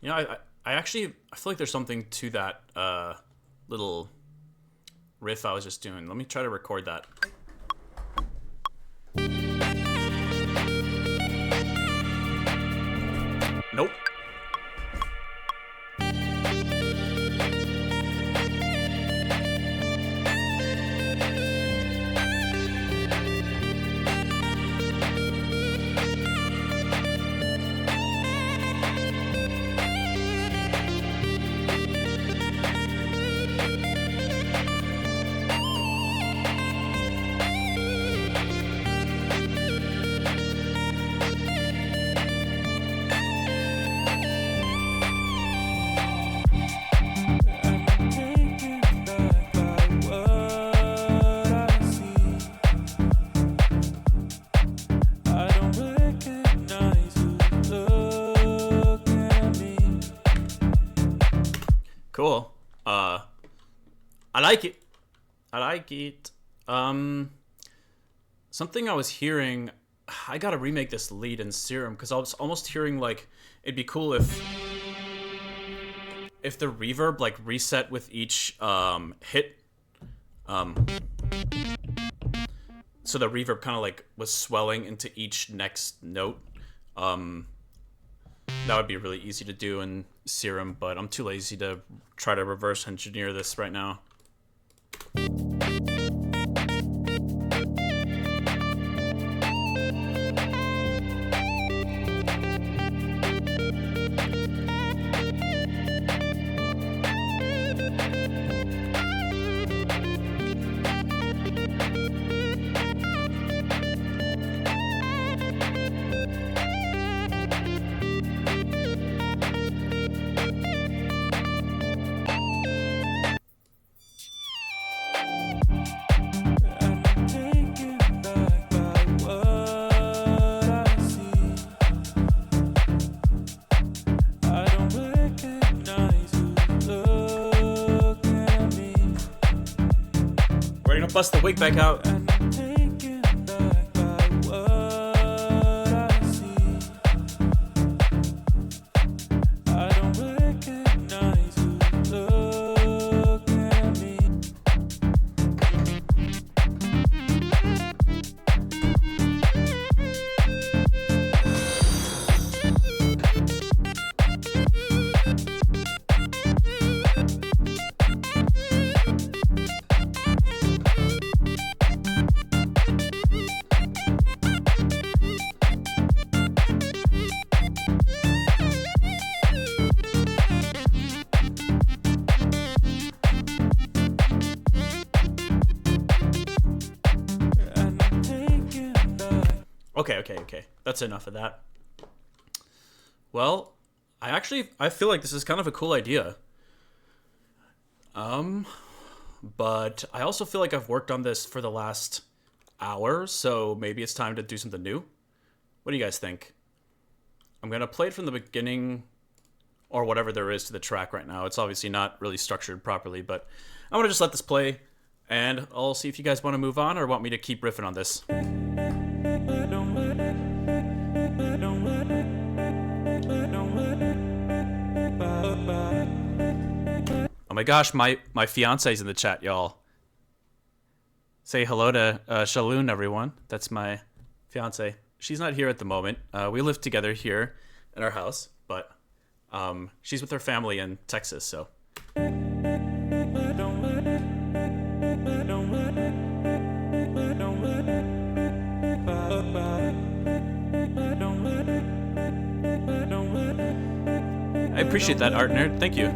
You know, I actually I feel like there's something to that little riff I was just doing. Let me try to record that. Nope. Cool. I like it. I like it. Something I was hearing, I gotta remake this lead in Serum because I was almost hearing like it'd be cool if the reverb like reset with each hit. So the reverb kind of like was swelling into each next note. That would be really easy to do in Serum, but I'm too lazy to try to reverse engineer this right now. Bust the wig back out. Okay. That's enough of that. Well, I feel like this is kind of a cool idea. But I also feel like I've worked on this for the last hour, so maybe it's time to do something new. What do you guys think? I'm gonna play it from the beginning, or whatever there is to the track right now. It's obviously not really structured properly, but I'm gonna just let this play, and I'll see if you guys want to move on or want me to keep riffing on this. Oh my gosh, my fiance's in the chat, y'all. Say hello to Shaloon, everyone. That's my fiance. She's not here at the moment. We live together here in our house, but she's with her family in Texas, so. I appreciate that, Art Nerd. Thank you.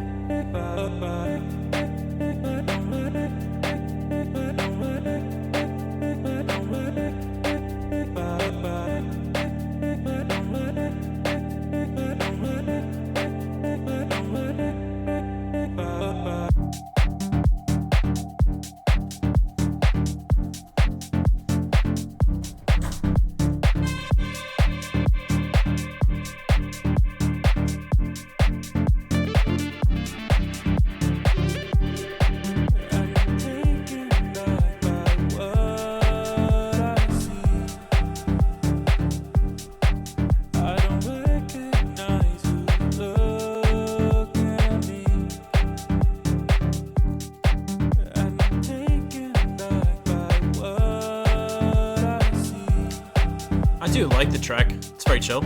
I do like the track. It's very chill.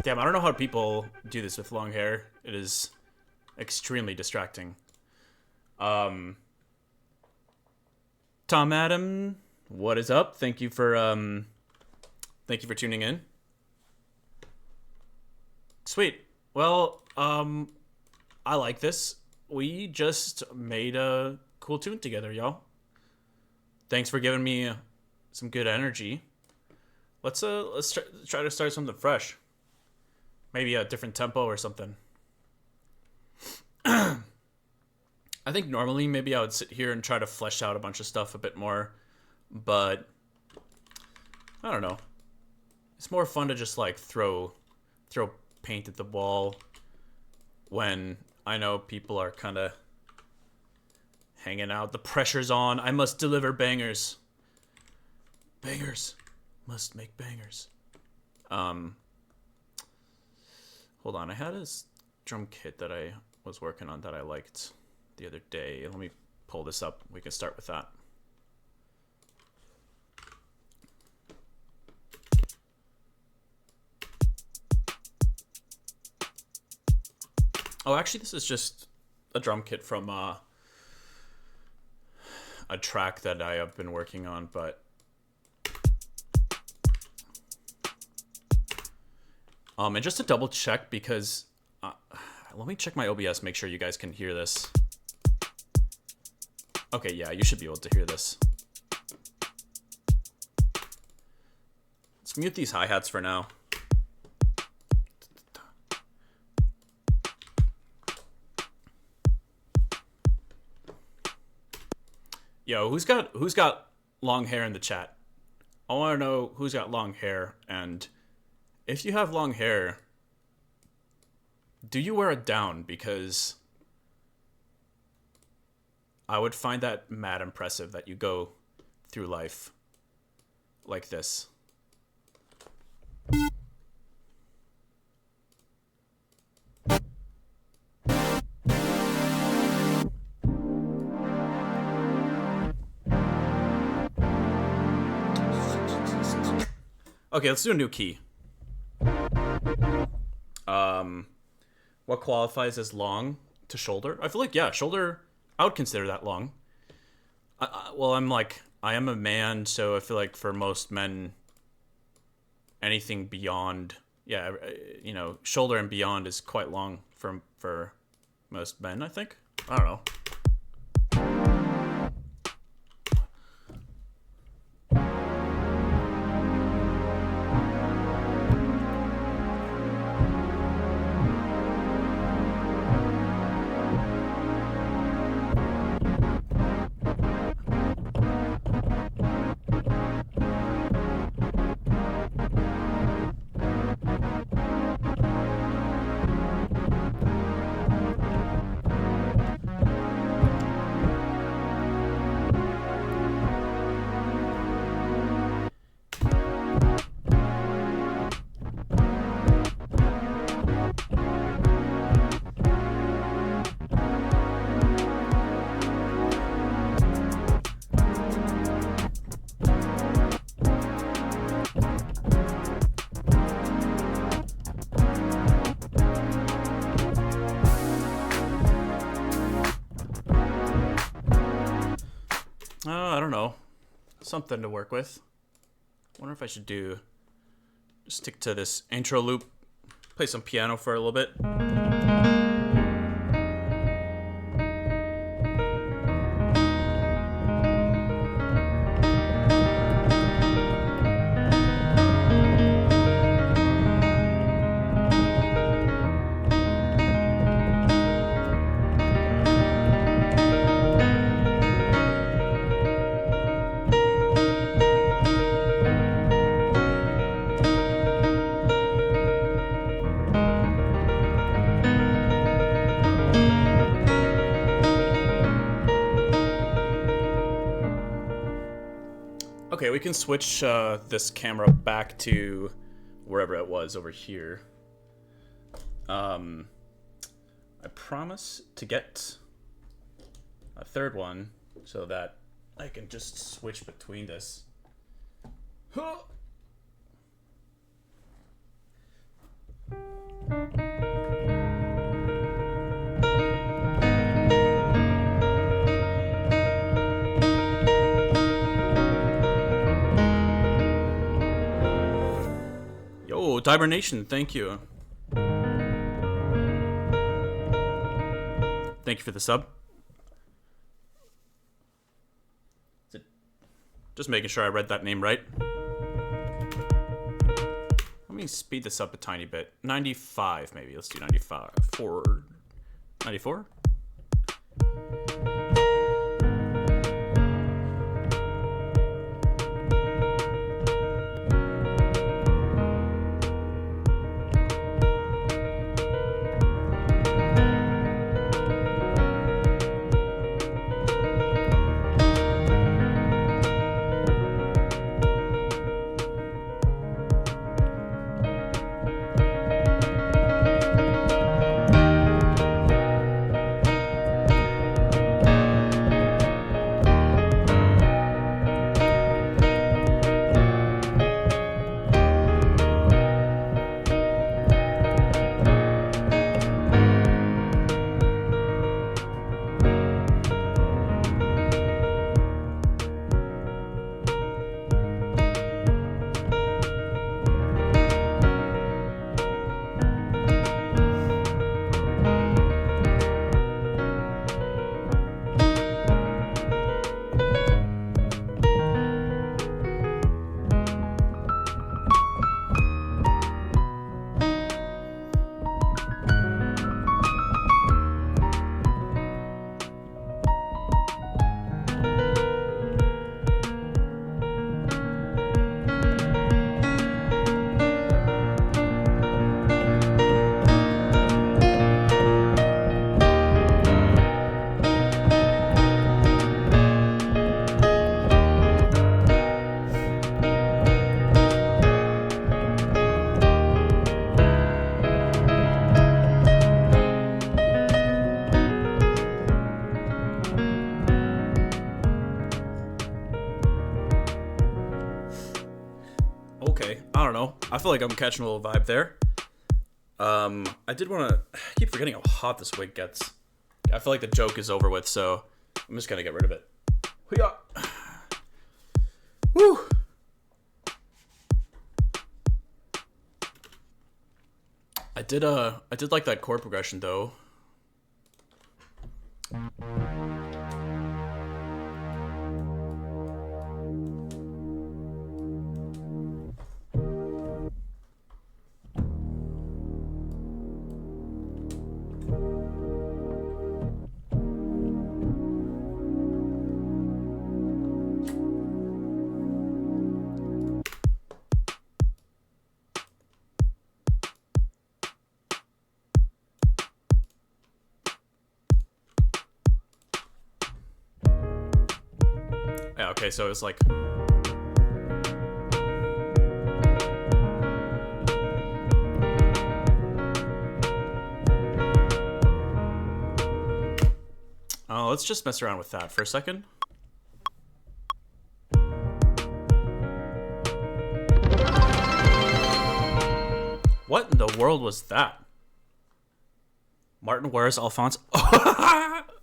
Damn, I don't know how people do this with long hair. It is extremely distracting. Tom Adam, what is up? Thank you for tuning in. Sweet. Well, I like this. We just made a cool tune together, y'all. Thanks for giving me some good energy. Let's try to start something fresh. Maybe a different tempo or something. I think normally maybe I would sit here and try to flesh out a bunch of stuff a bit more, but I don't know. It's more fun to just like throw paint at the wall when I know people are kind of hanging out. The pressure's on. I must deliver bangers. Bangers must make bangers. Hold on, I had this drum kit that I was working on that I liked the other day. Let me pull this up. We can start with that. Oh, actually, this is just a drum kit from a track that I have been working on, but and just to double check, because let me check my OBS, make sure you guys can hear this. Okay, yeah, you should be able to hear this. Let's mute these hi-hats for now. Yo, who's got long hair in the chat? I want to know who's got long hair, and if you have long hair, do you wear it down? Because I would find that mad impressive that you go through life like this. Okay, let's do a new key. What qualifies as long? to shoulder. I feel like, yeah, shoulder, I would consider that long. Well, I am a man, so I feel like for most men, anything beyond, yeah, shoulder and beyond is quite long for most men, I think. I don't know. I don't know. Something to work with. Wonder if I should just stick to this intro loop, play some piano for a little bit. Okay, we can switch this camera back to wherever it was over here. I promise to get a third one so that I can just switch between this. Huh. Yo, Hibernation, thank you. Thank you for the sub. Just making sure I read that name right. Let me speed this up a tiny bit. 95, maybe. Let's do 95. 94? Okay, I don't know. I feel like I'm catching a little vibe there. I did want to keep forgetting how hot this wig gets. I feel like the joke is over with, so I'm just gonna get rid of it. Woo! I did like that chord progression though. Yeah, okay, so it's like let's just mess around with that for a second. What in the world was that? Martin, where's Alphonse?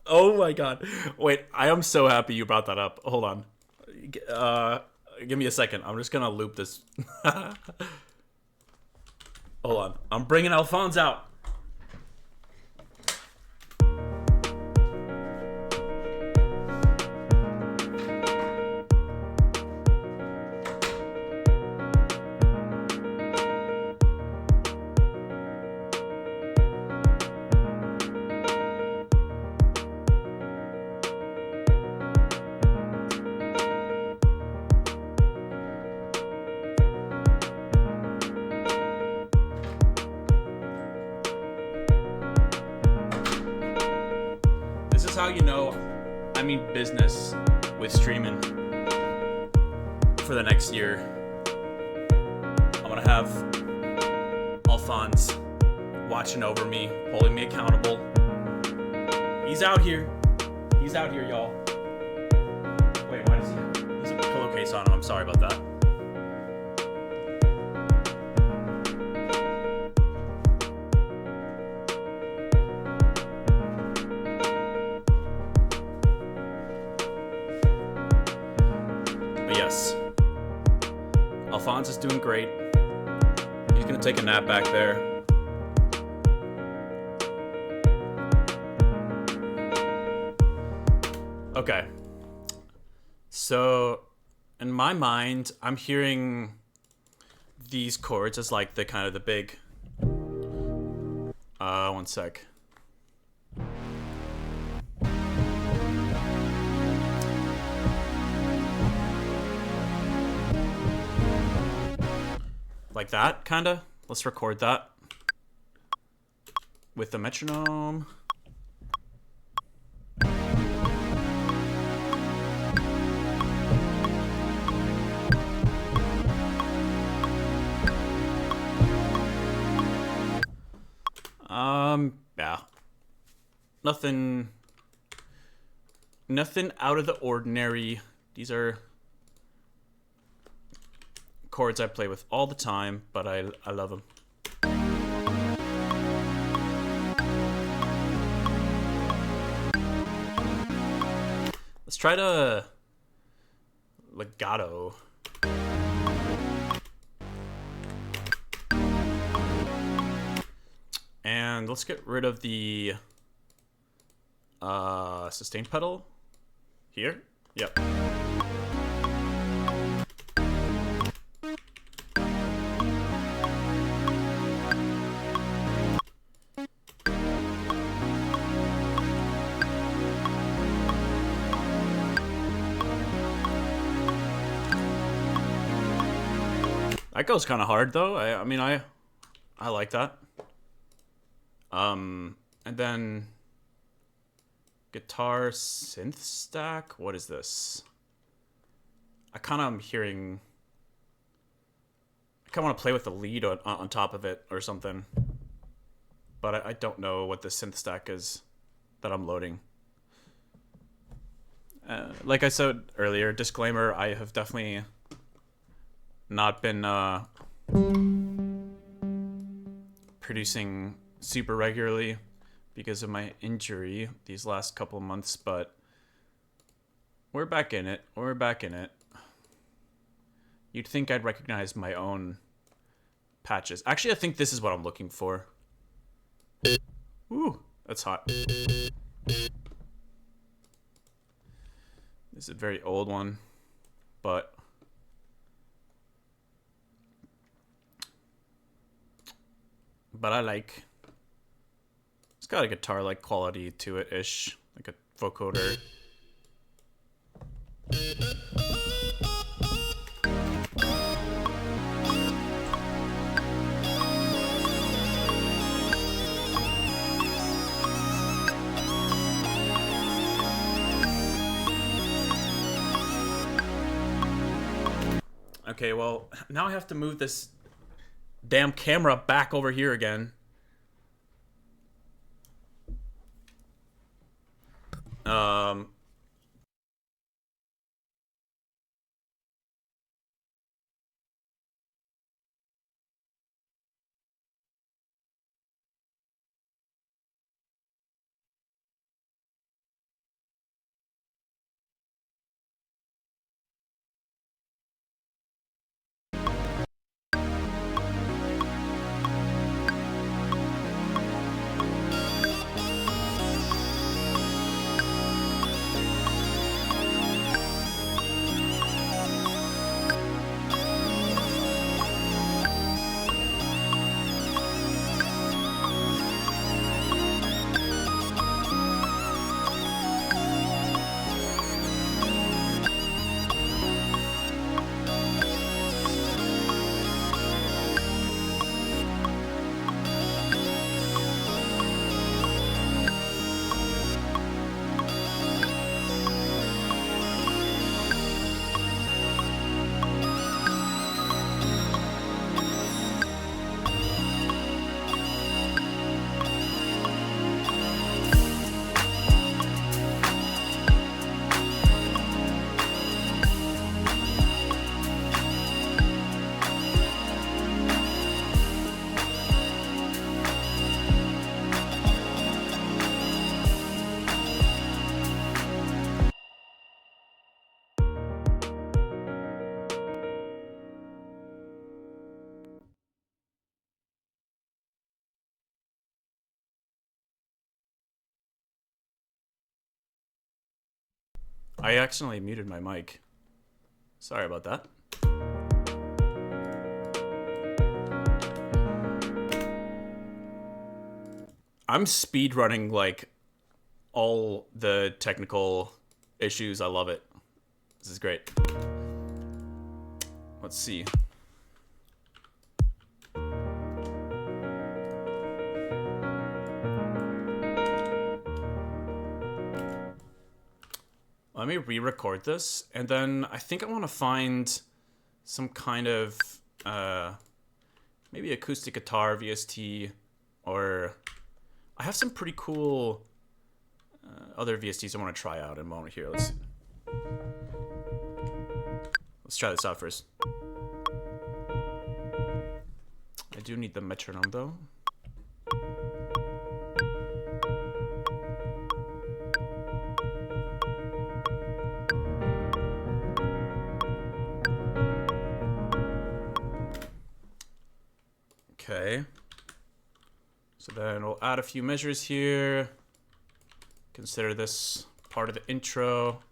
Oh my god. Wait, I am so happy you brought that up. Hold on. Give me a second. I'm just gonna loop this. Hold on. I'm bringing Alphonse out. This is how you know I mean business with streaming for the next year. I'm gonna have Alphonse watching over me, holding me accountable. He's out here. He's out here, y'all. Wait, why does he have a pillowcase on him? I'm sorry about that. Yes. Alphonse is doing great. He's gonna take a nap back there. Okay. So, in my mind, I'm hearing these chords as like the kind of the big... one sec. Like that, kinda. Let's record that with the metronome. Yeah. Nothing out of the ordinary. These are chords I play with all the time, but I love them. Let's try to legato. And let's get rid of the sustain pedal here. Yep. That goes kind of hard though. I mean I like that. And then guitar synth stack. What is this? I kind of am hearing. I kind of want to play with the lead on top of it or something. But I don't know what the synth stack is that I'm loading. Like I said earlier, disclaimer: I have definitely not been producing super regularly because of my injury these last couple of months, but we're back in it. We're back in it. You'd think I'd recognize my own patches. Actually, I think this is what I'm looking for. Ooh, that's hot. This is a very old one, but I like. It's got a guitar-like quality to it-ish, like a vocoder. Okay, well, now I have to move this damn camera back over here again. I accidentally muted my mic. Sorry about that. I'm speed running like all the technical issues. I love it. This is great. Let's see. Let me re-record this, and then I think I want to find some kind of maybe acoustic guitar VST, or I have some pretty cool other VSTs I want to try out in a moment here. Let's try this out first. I do need the metronome though. Okay. So then we'll add a few measures here. Consider this part of the intro.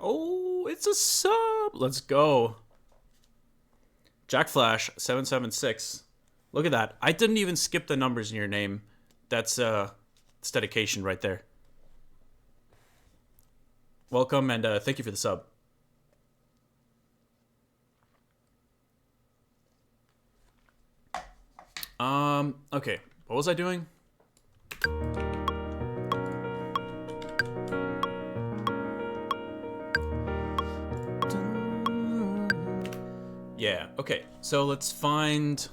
Oh, it's a sub. Let's go. Jack Flash 776. Look at that. I didn't even skip the numbers in your name. That's dedication right there. Welcome, and thank you for the sub. Okay. What was I doing? Yeah, okay. So let's find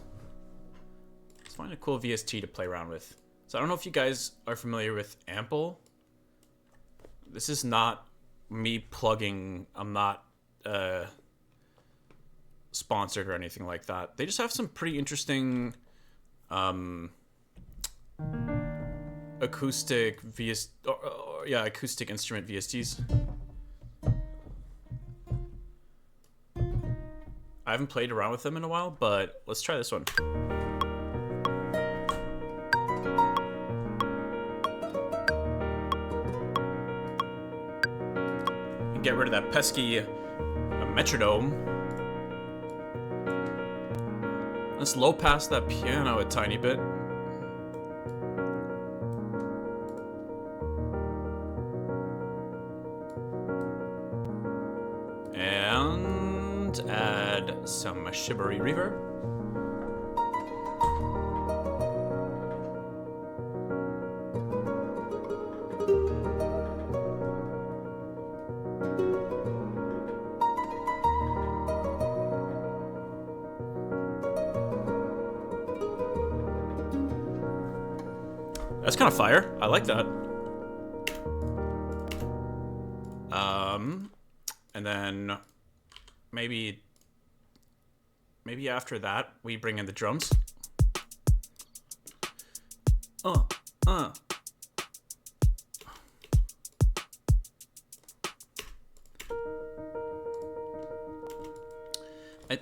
a cool VST to play around with. So I don't know if you guys are familiar with Ample. this is not me plugging. I'm not sponsored or anything like that. They just have some pretty interesting acoustic acoustic instrument VSTs. I haven't played around with them in a while, but let's try this one. And get rid of that pesky metronome. Let's low pass that piano a tiny bit. And add some shimmery reverb. That's kind of fire. I like that. And then maybe after that we bring in the drums.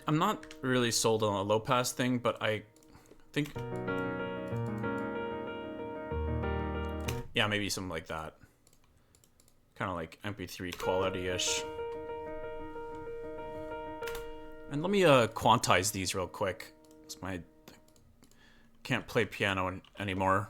I'm not really sold on a low pass thing, but I think, yeah, maybe something like that. Kind of like MP3 quality-ish. And let me quantize these real quick. Can't play piano anymore.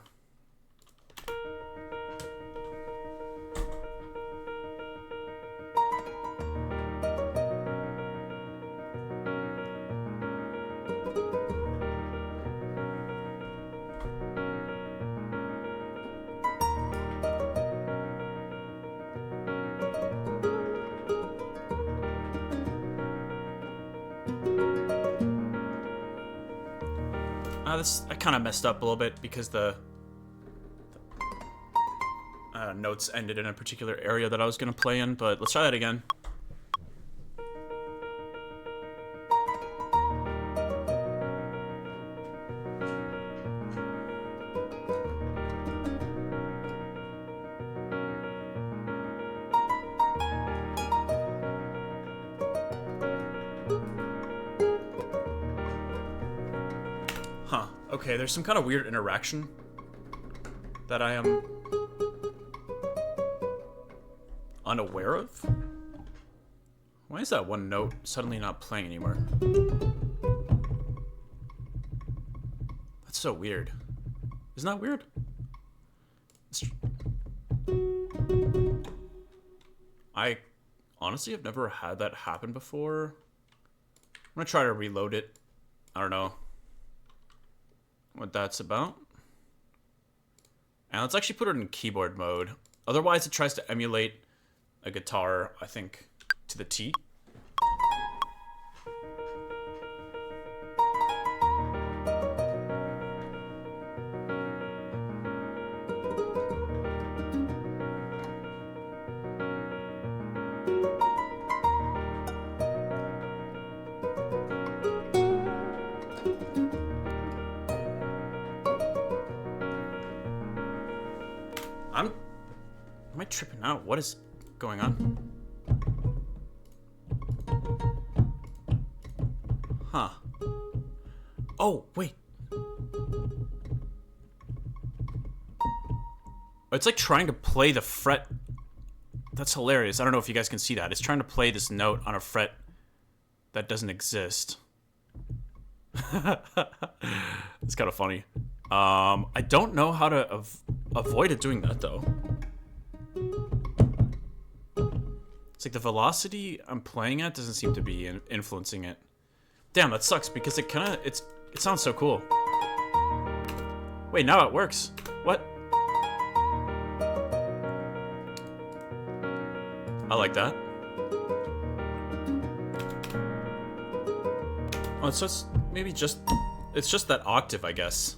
I kind of messed up a little bit because the notes ended in a particular area that I was going to play in, but let's try that again. Okay, there's some kind of weird interaction that I am unaware of. Why is that one note suddenly not playing anymore? That's so weird. Isn't that weird? I honestly have never had that happen before. I'm gonna try to reload it. I don't know what that's about. And let's actually put it in keyboard mode. Otherwise, it tries to emulate a guitar, I think, to the T. Am I tripping out? What is going on? Huh. Oh, wait. It's like trying to play the fret. That's hilarious. I don't know if you guys can see that. It's trying to play this note on a fret that doesn't exist. It's kind of funny. I don't know how to avoid it doing that, though. It's like the velocity I'm playing at doesn't seem to be influencing it. Damn, that sucks because it sounds so cool. Wait, now it works. What? I like that. Oh, it's just maybe it's just that octave, I guess.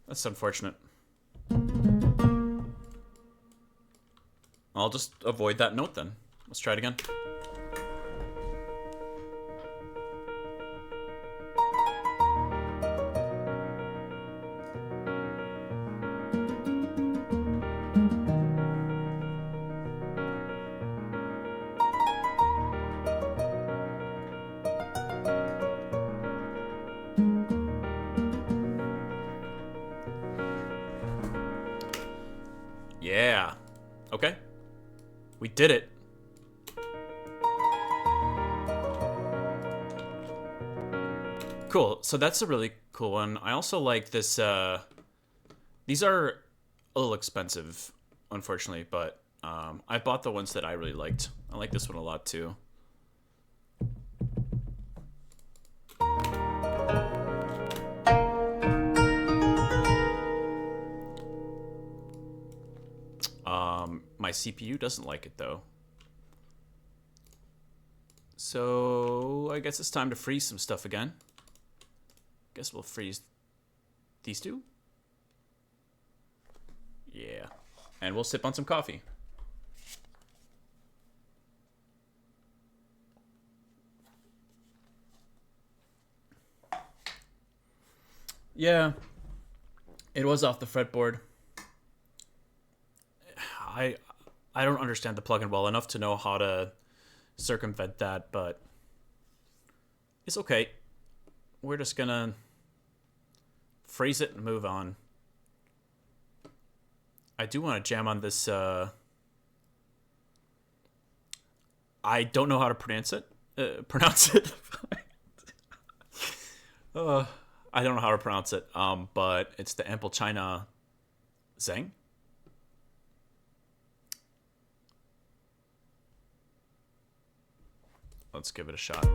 That's unfortunate. I'll just avoid that note then. Let's try it again. Yeah. Okay. We did it. Cool. So that's a really cool one. I also like this. These are a little expensive, unfortunately, but I bought the ones that I really liked. I like this one a lot too. My CPU doesn't like it though. So I guess it's time to freeze some stuff again. Guess we'll freeze these two. Yeah. And we'll sip on some coffee. Yeah. It was off the fretboard. I don't understand the plugin well enough to know how to circumvent that, but it's okay. We're just gonna freeze it and move on. I do want to jam on this. I don't know how to pronounce it. Pronounce it. I don't know how to pronounce it. But it's the Ample China Zeng. Let's give it a shot.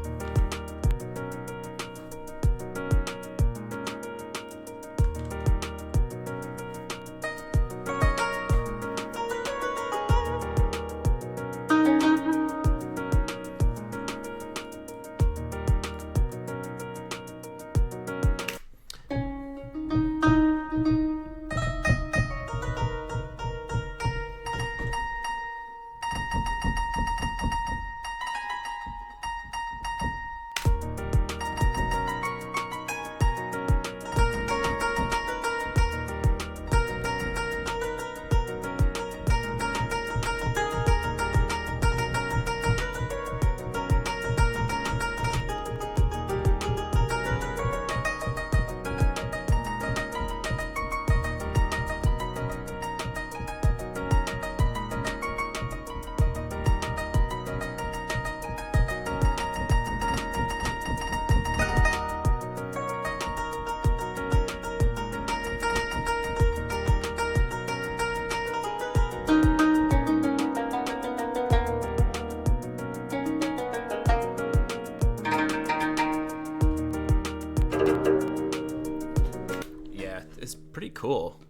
Pretty cool.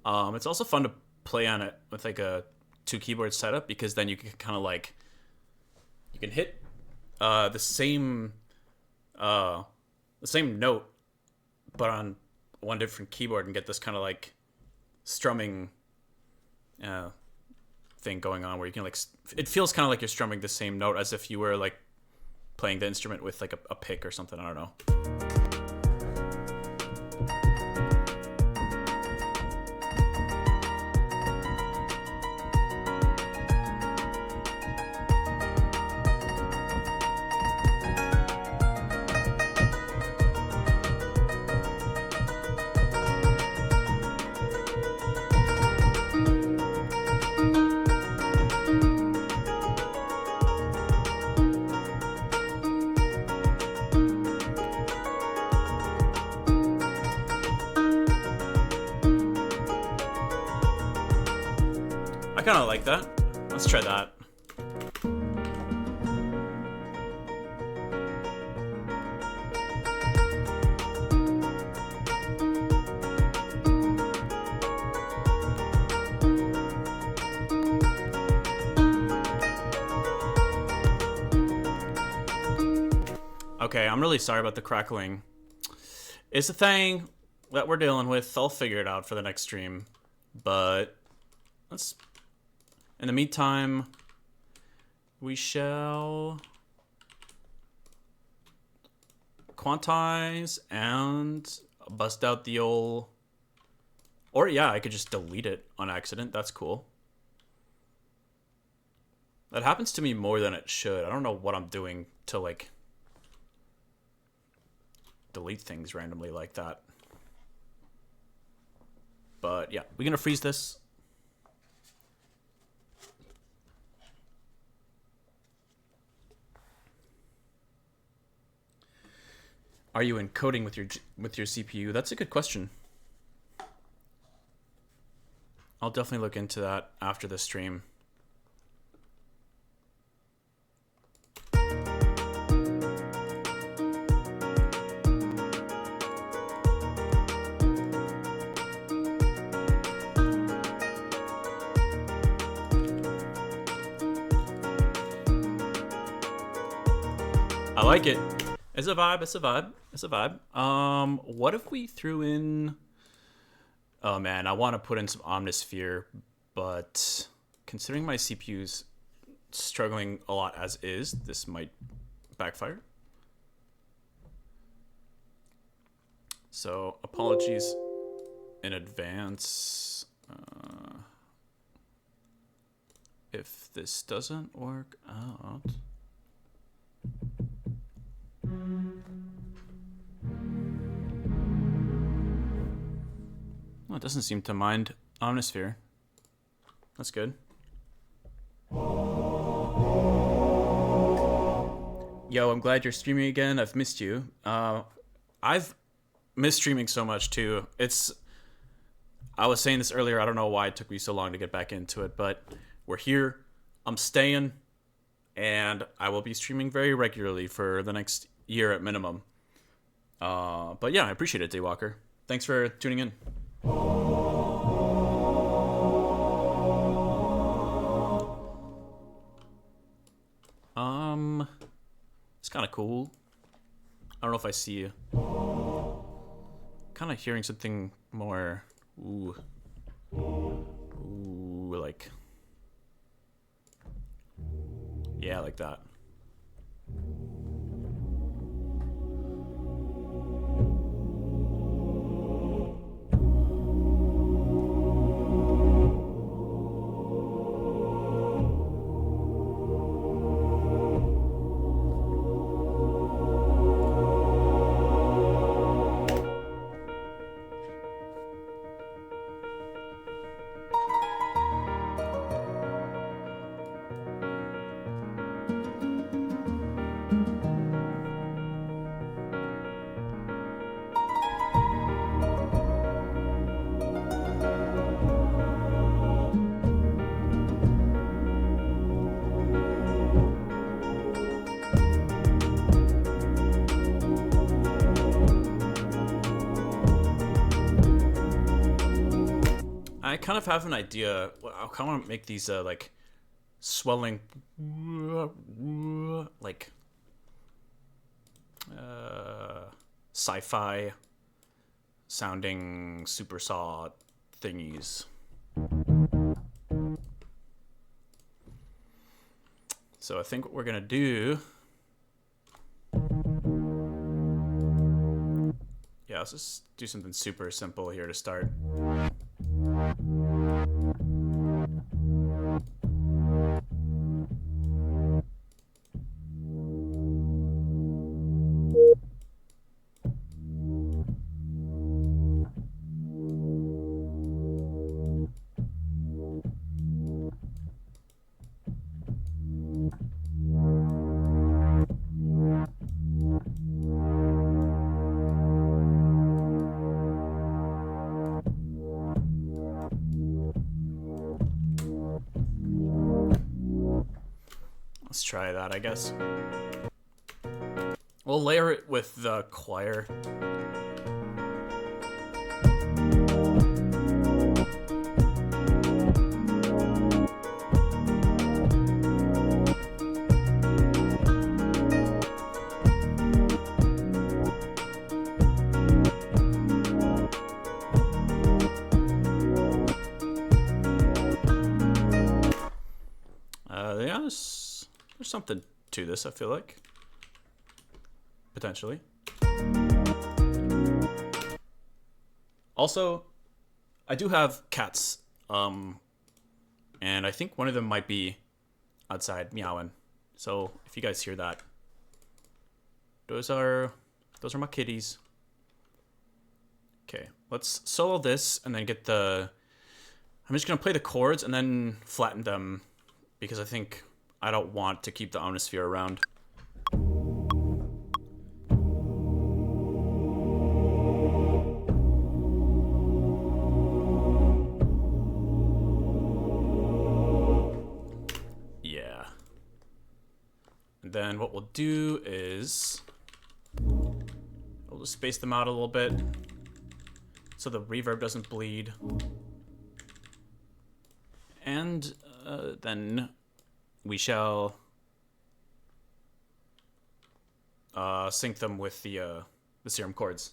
It's also fun to play on it with like a 2 keyboard setup because then you can kind of like you can hit the same note but on one different keyboard and get this kind of like strumming thing going on where you can like it feels kind of like you're strumming the same note as if you were like playing the instrument with like a pick or something. I don't know. I kind of like that. Let's try that. Okay, I'm really sorry about the crackling. It's a thing that we're dealing with. I'll figure it out for the next stream. But let's In the meantime, we shall quantize and bust out the old... Or yeah, I could just delete it on accident. That's cool. That happens to me more than it should. I don't know what I'm doing to like delete things randomly like that. But yeah, we're gonna freeze this. Are you encoding with your CPU? That's a good question. I'll definitely look into that after the stream. I like it. It's a vibe. It's a vibe. It's a vibe. What if we threw in? Oh man, I want to put in some Omnisphere, but considering my CPU's struggling a lot as is, this might backfire. So apologies in advance if this doesn't work out. Well, it doesn't seem to mind Omnisphere. That's good. Yo, I'm glad you're streaming again. I've missed you. I've missed streaming so much too. I was saying this earlier, I don't know why it took me so long to get back into it, but we're here. I'm staying, and I will be streaming very regularly for the next year at minimum. But yeah, I appreciate it, Daywalker. Thanks for tuning in. It's kind of cool. I don't know if I see you. Kind of hearing something more. Ooh, like. Yeah, like that. I kind of have an idea. I kind of want to make these like swelling, like sci-fi sounding super saw thingies. So I think what we're gonna do. Yeah, let's just do something super simple here to start. Let's try that, I guess. We'll layer it with the choir. something to this, I feel like. Potentially. Also, I do have cats. And I think one of them might be outside meowing. So if you guys hear that, those are my kitties. Okay, let's solo this and then get the... I'm just gonna play the chords and then flatten them because I think I don't want to keep the Omnisphere around. Yeah. And then what we'll do is we'll just space them out a little bit so the reverb doesn't bleed. And then we shall sync them with the serum chords.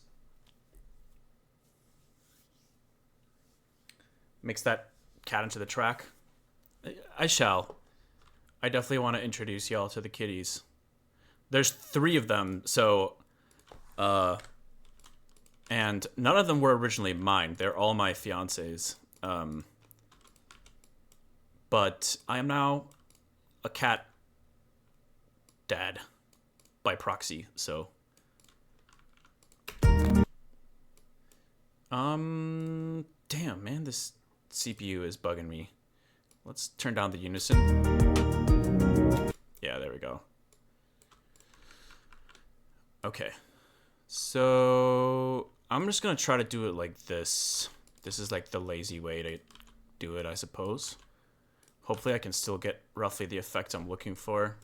Mix that cat into the track. I shall. I definitely want to introduce y'all to the kitties. There's 3 of them, so and none of them were originally mine. They're all my fiance's. But I am now a cat dad by proxy, so. Damn, man, this CPU is bugging me. Let's turn down the unison. Yeah, there we go. Okay. So, I'm just gonna try to do it like this. This is like the lazy way to do it, I suppose. Hopefully I can still get roughly the effect I'm looking for.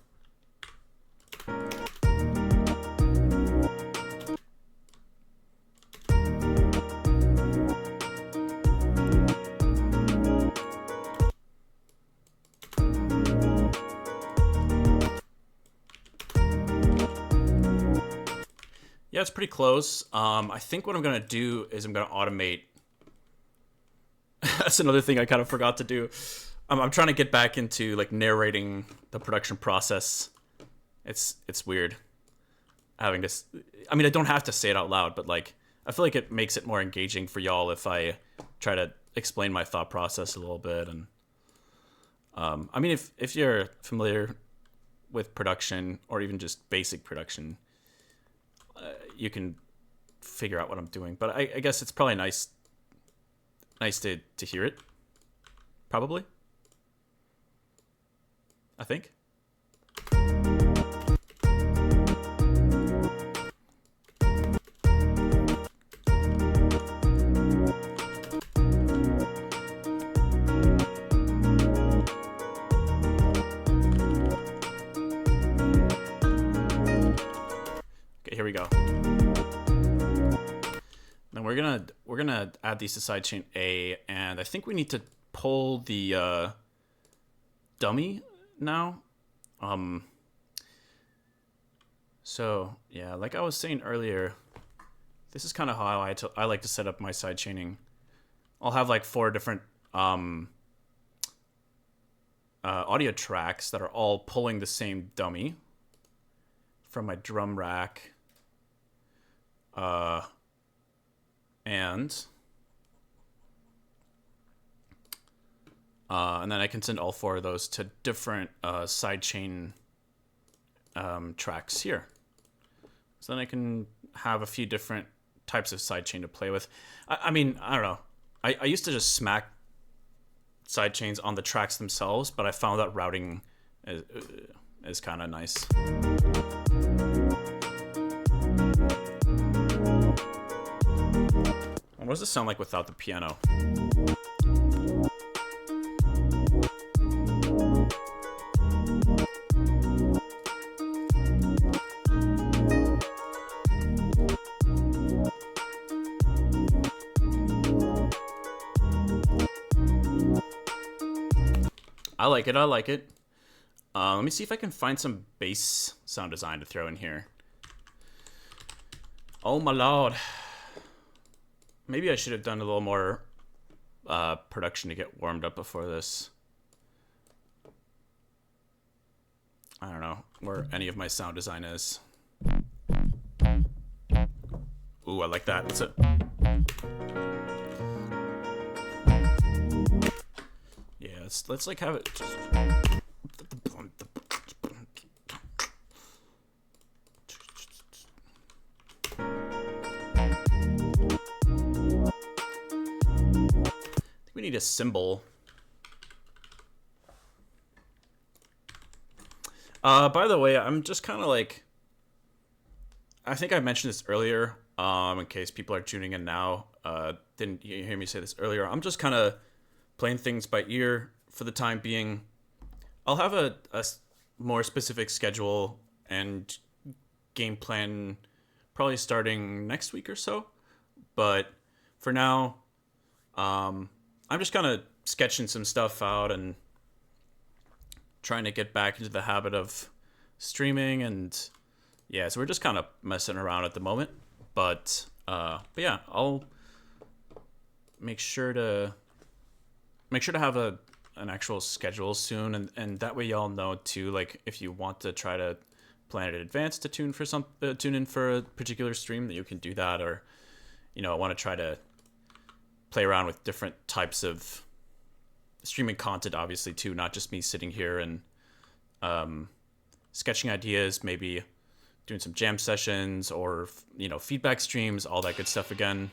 Yeah, it's pretty close. I think what I'm gonna do is I'm gonna automate. That's another thing I kind of forgot to do. I'm trying to get back into like narrating the production process. It's weird having this. I mean, I don't have to say it out loud, but like I feel like it makes it more engaging for y'all if I try to explain my thought process a little bit. And I mean, if you're familiar with production or even just basic production, you can figure out what I'm doing. But I guess it's probably nice to hear it. Probably. I think. Okay, here we go. Then we're gonna add these to sidechain A, and I think we need to pull the dummy now. So yeah, like I was saying earlier, this is kind of how I like to set up my side chaining. I'll have like 4 different audio tracks that are all pulling the same dummy from my drum rack, and then I can send all 4 of those to different sidechain tracks here. So then I can have a few different types of sidechain to play with. I mean, I don't know. I used to just smack sidechains on the tracks themselves, but I found that routing is kind of nice. What does this sound like without the piano? I like it, I like it. Let me see if I can find some bass sound design to throw in here. Oh my lord. Maybe I should have done a little more production to get warmed up before this. I don't know where any of my sound design is. Ooh, I like that. That's it. Yeah, let's like have it. We need a symbol. By the way, I'm just kind of like, I think I mentioned this earlier, in case people are tuning in now. Didn't you hear me say this earlier? I'm just kind of playing things by ear for the time being. I'll have a more specific schedule and game plan probably starting next week or so. But for now, I'm just kind of sketching some stuff out and trying to get back into the habit of streaming. And yeah, so we're just kind of messing around at the moment. But yeah, I'll make sure to have an actual schedule soon, and that way y'all know too, like if you want to try to plan it in advance to tune in for a particular stream, that you can do that, or want to try to play around with different types of streaming content, obviously too, not just me sitting here and sketching ideas, maybe doing some jam sessions or feedback streams, all that good stuff again.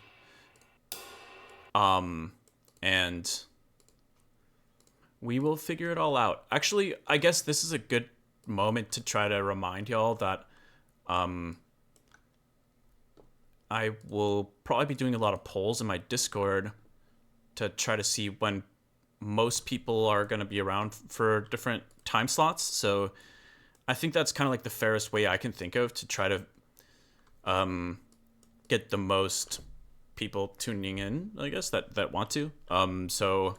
And we will figure it all out. Actually, I guess this is a good moment to try to remind y'all that I will probably be doing a lot of polls in my Discord to try to see when most people are going to be around for different time slots. So I think that's kind of like the fairest way I can think of to try to get the most people tuning in, I guess, that want to. So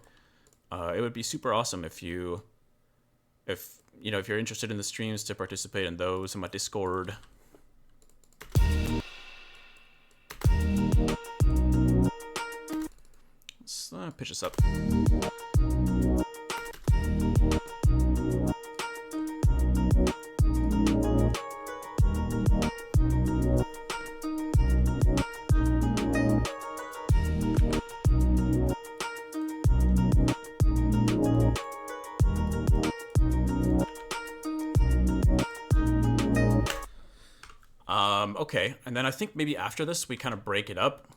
it would be super awesome if you're interested in the streams, to participate in those in my Discord. Let's pitch this up. Okay, and then I think maybe after this we kind of break it up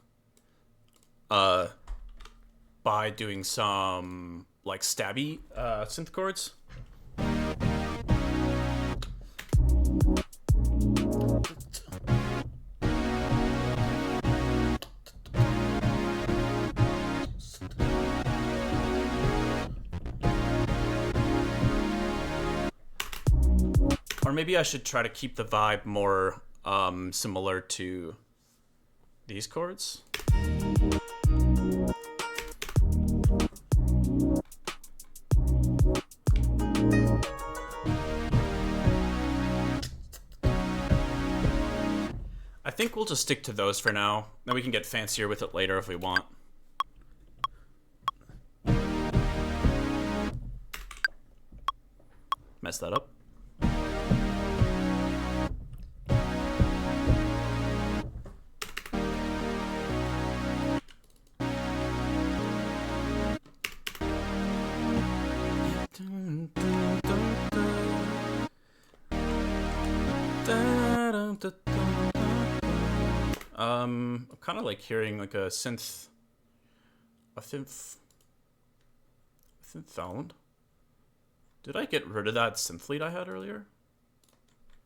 by doing some like stabby synth chords. Or maybe I should try to keep the vibe more similar to these chords. I think we'll just stick to those for now. Then we can get fancier with it later if we want. Mess that up. I'm kind of like hearing like a synth sound. Did I get rid of that synth lead I had earlier?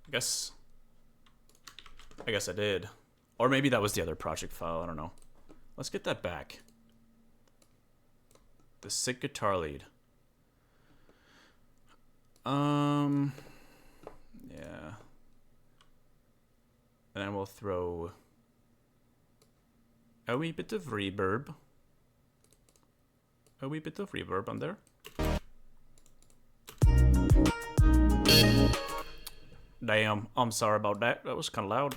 I guess I did. Or maybe that was the other project file, I don't know. Let's get that back. The sick guitar lead. Yeah. And then we'll throw a wee bit of reverb. On there. Damn, I'm sorry about that. That was kind of loud.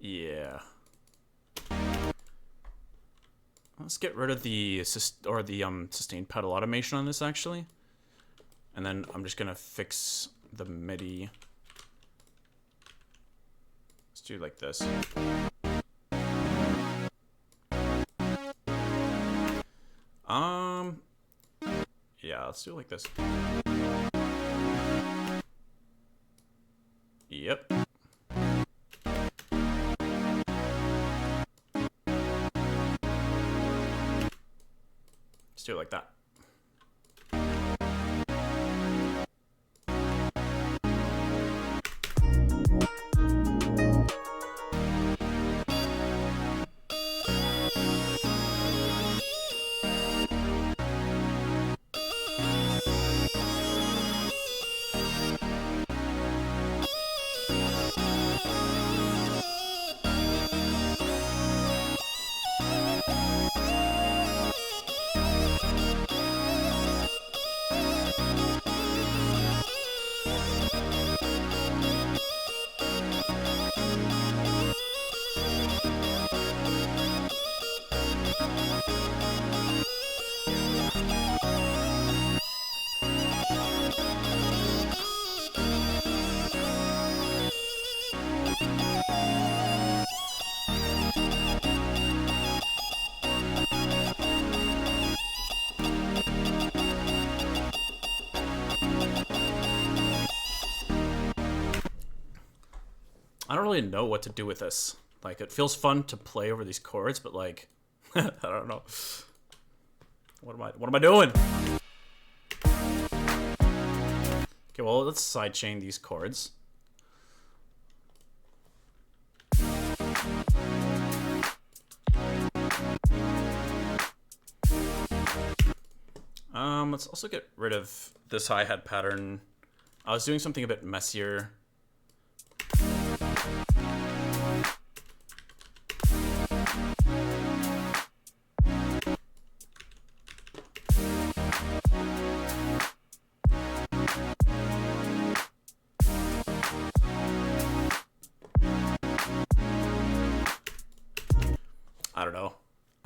Yeah. Let's get rid of the sustained pedal automation on this actually. And then I'm just gonna fix the MIDI. Let's do it like this. Yeah, let's do it like this. Yep. Let's do it like that. I don't really know what to do with this. Like, it feels fun to play over these chords, but like, I don't know. What am I doing? Okay, well, let's sidechain these chords. Let's also get rid of this hi-hat pattern. I was doing something a bit messier.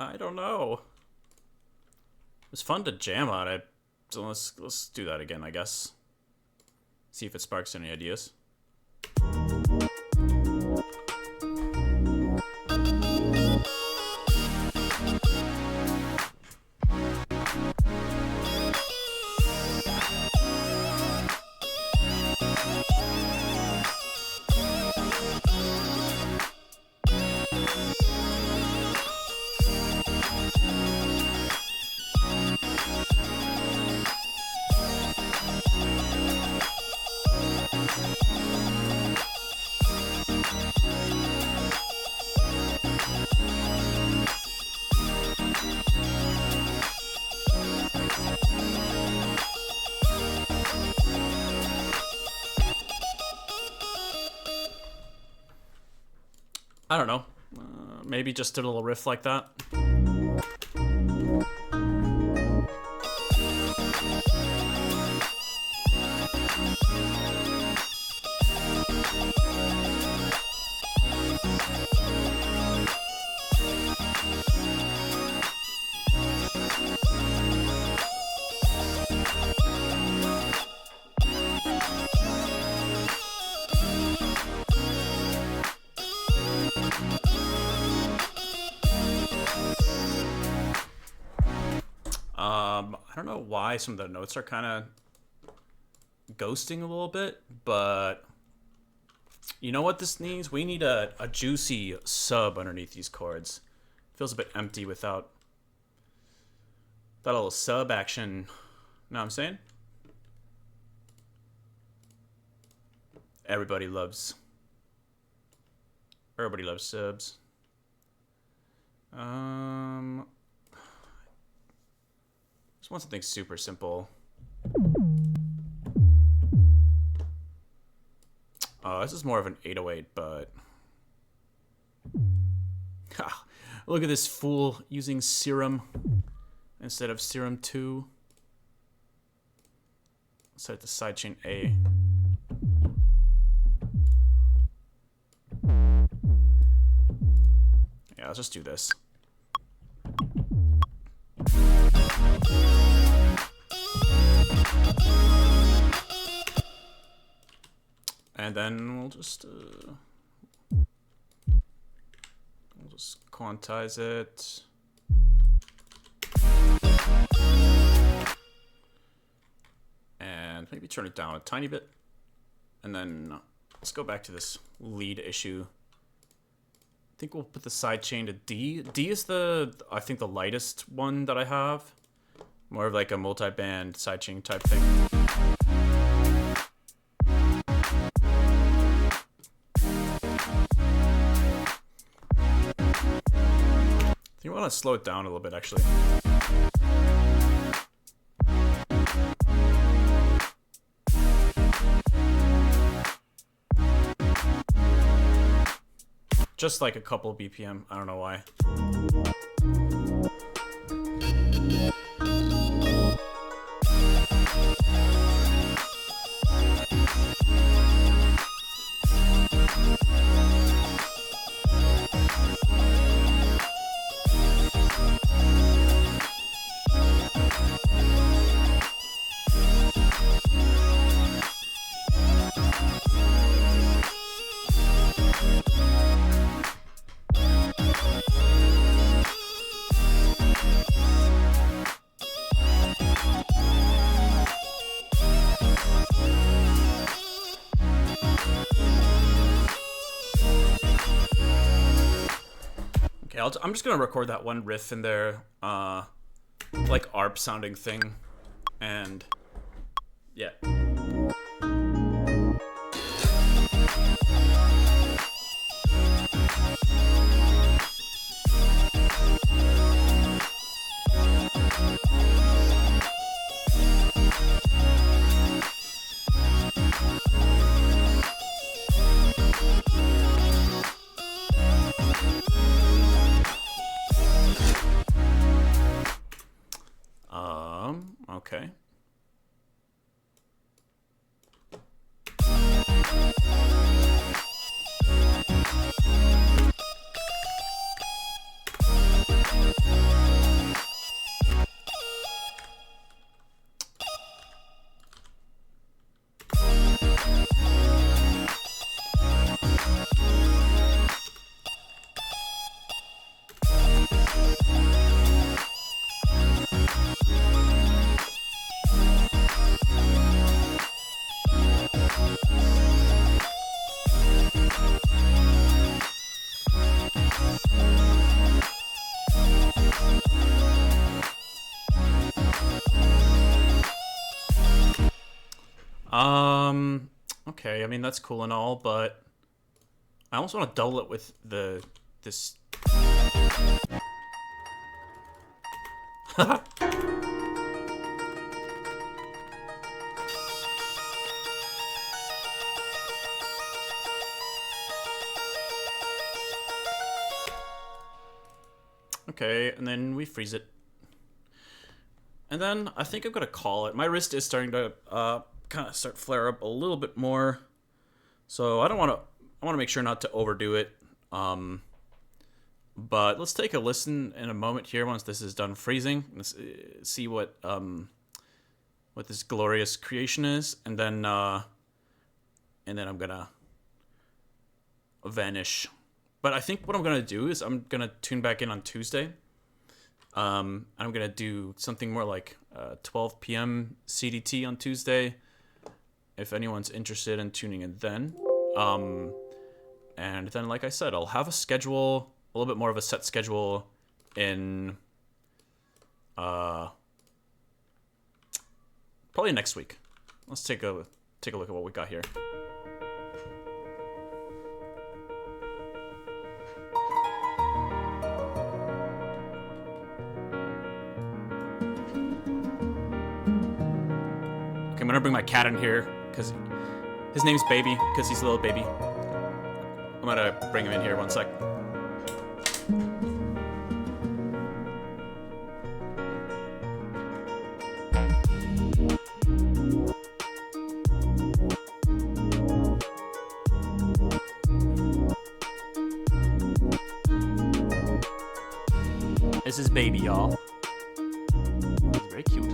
I don't know. It was fun to jam on it, so let's do that again, I guess. See if it sparks any ideas. I don't know. Maybe just a little riff like that. I don't know why some of the notes are kind of ghosting a little bit, but you know what this needs? We need a juicy sub underneath these chords. Feels a bit empty without that little sub action. Know what I'm saying? Everybody loves subs. Just want something super simple. This is more of an 808, but look at this fool using Serum instead of Serum 2. Let's set the sidechain A. Yeah, let's just do this. And then we'll just quantize it. And maybe turn it down a tiny bit. And then let's go back to this lead issue. I think we'll put the sidechain to D. D is I think the lightest one that I have. More of like a multi-band sidechain type thing. I think I want to slow it down a little bit, actually. Just like a couple BPM. I don't know why. I'm just gonna record that one riff in there, like ARP sounding thing, and yeah. Okay. Okay, I mean that's cool and all, but I also want to double it with this. Okay, and then we freeze it. And then I think I'm gonna call it. My wrist is starting to kind of start flare up a little bit more, so I want to make sure not to overdo it. But let's take a listen in a moment here once this is done freezing. Let's see what this glorious creation is, and then I'm gonna vanish. But I think what I'm gonna do is I'm gonna tune back in on Tuesday. I'm gonna do something more like 12 p.m. CDT on Tuesday, if anyone's interested in tuning in then. And then, like I said, I'll have a schedule, a little bit more of a set schedule in probably next week. Let's take a look at what we got here. I'm gonna bring my cat in here because his name's Baby, because he's a little baby. I'm gonna bring him in here 1 sec. This is Baby, y'all. He's very cute.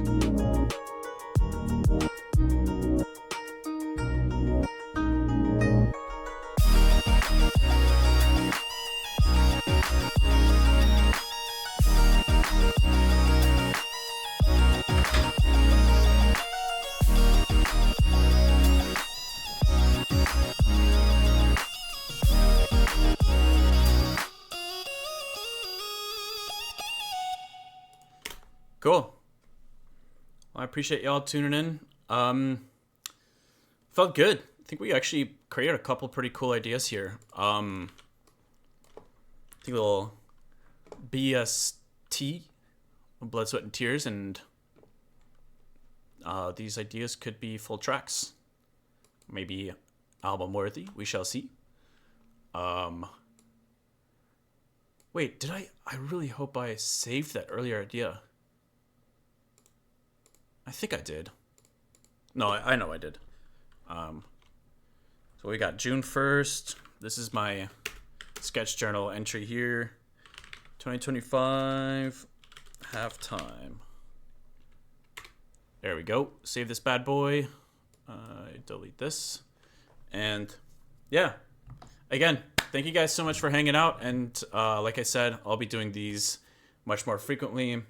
I appreciate y'all tuning in. Felt good. I think we actually created a couple pretty cool ideas here. I think a little BST, Blood, Sweat, and Tears, and these ideas could be full tracks. Maybe album worthy. We shall see. Wait, did I really hope I saved that earlier idea. I think I did. No, I know I did. So we got June 1st. This is my sketch journal entry here. 2025 halftime. There we go. Save this bad boy. Delete this. And yeah, again, thank you guys so much for hanging out. And like I said, I'll be doing these much more frequently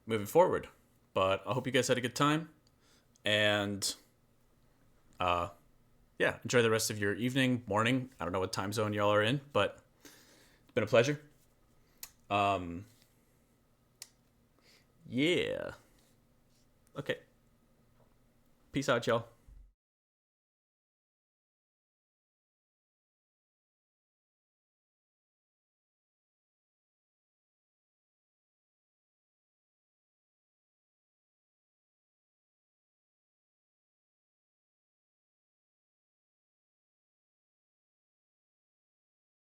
moving forward. But I hope you guys had a good time. And yeah, enjoy the rest of your evening, morning. I don't know what time zone y'all are in, but it's been a pleasure. Yeah. Okay. Peace out, y'all.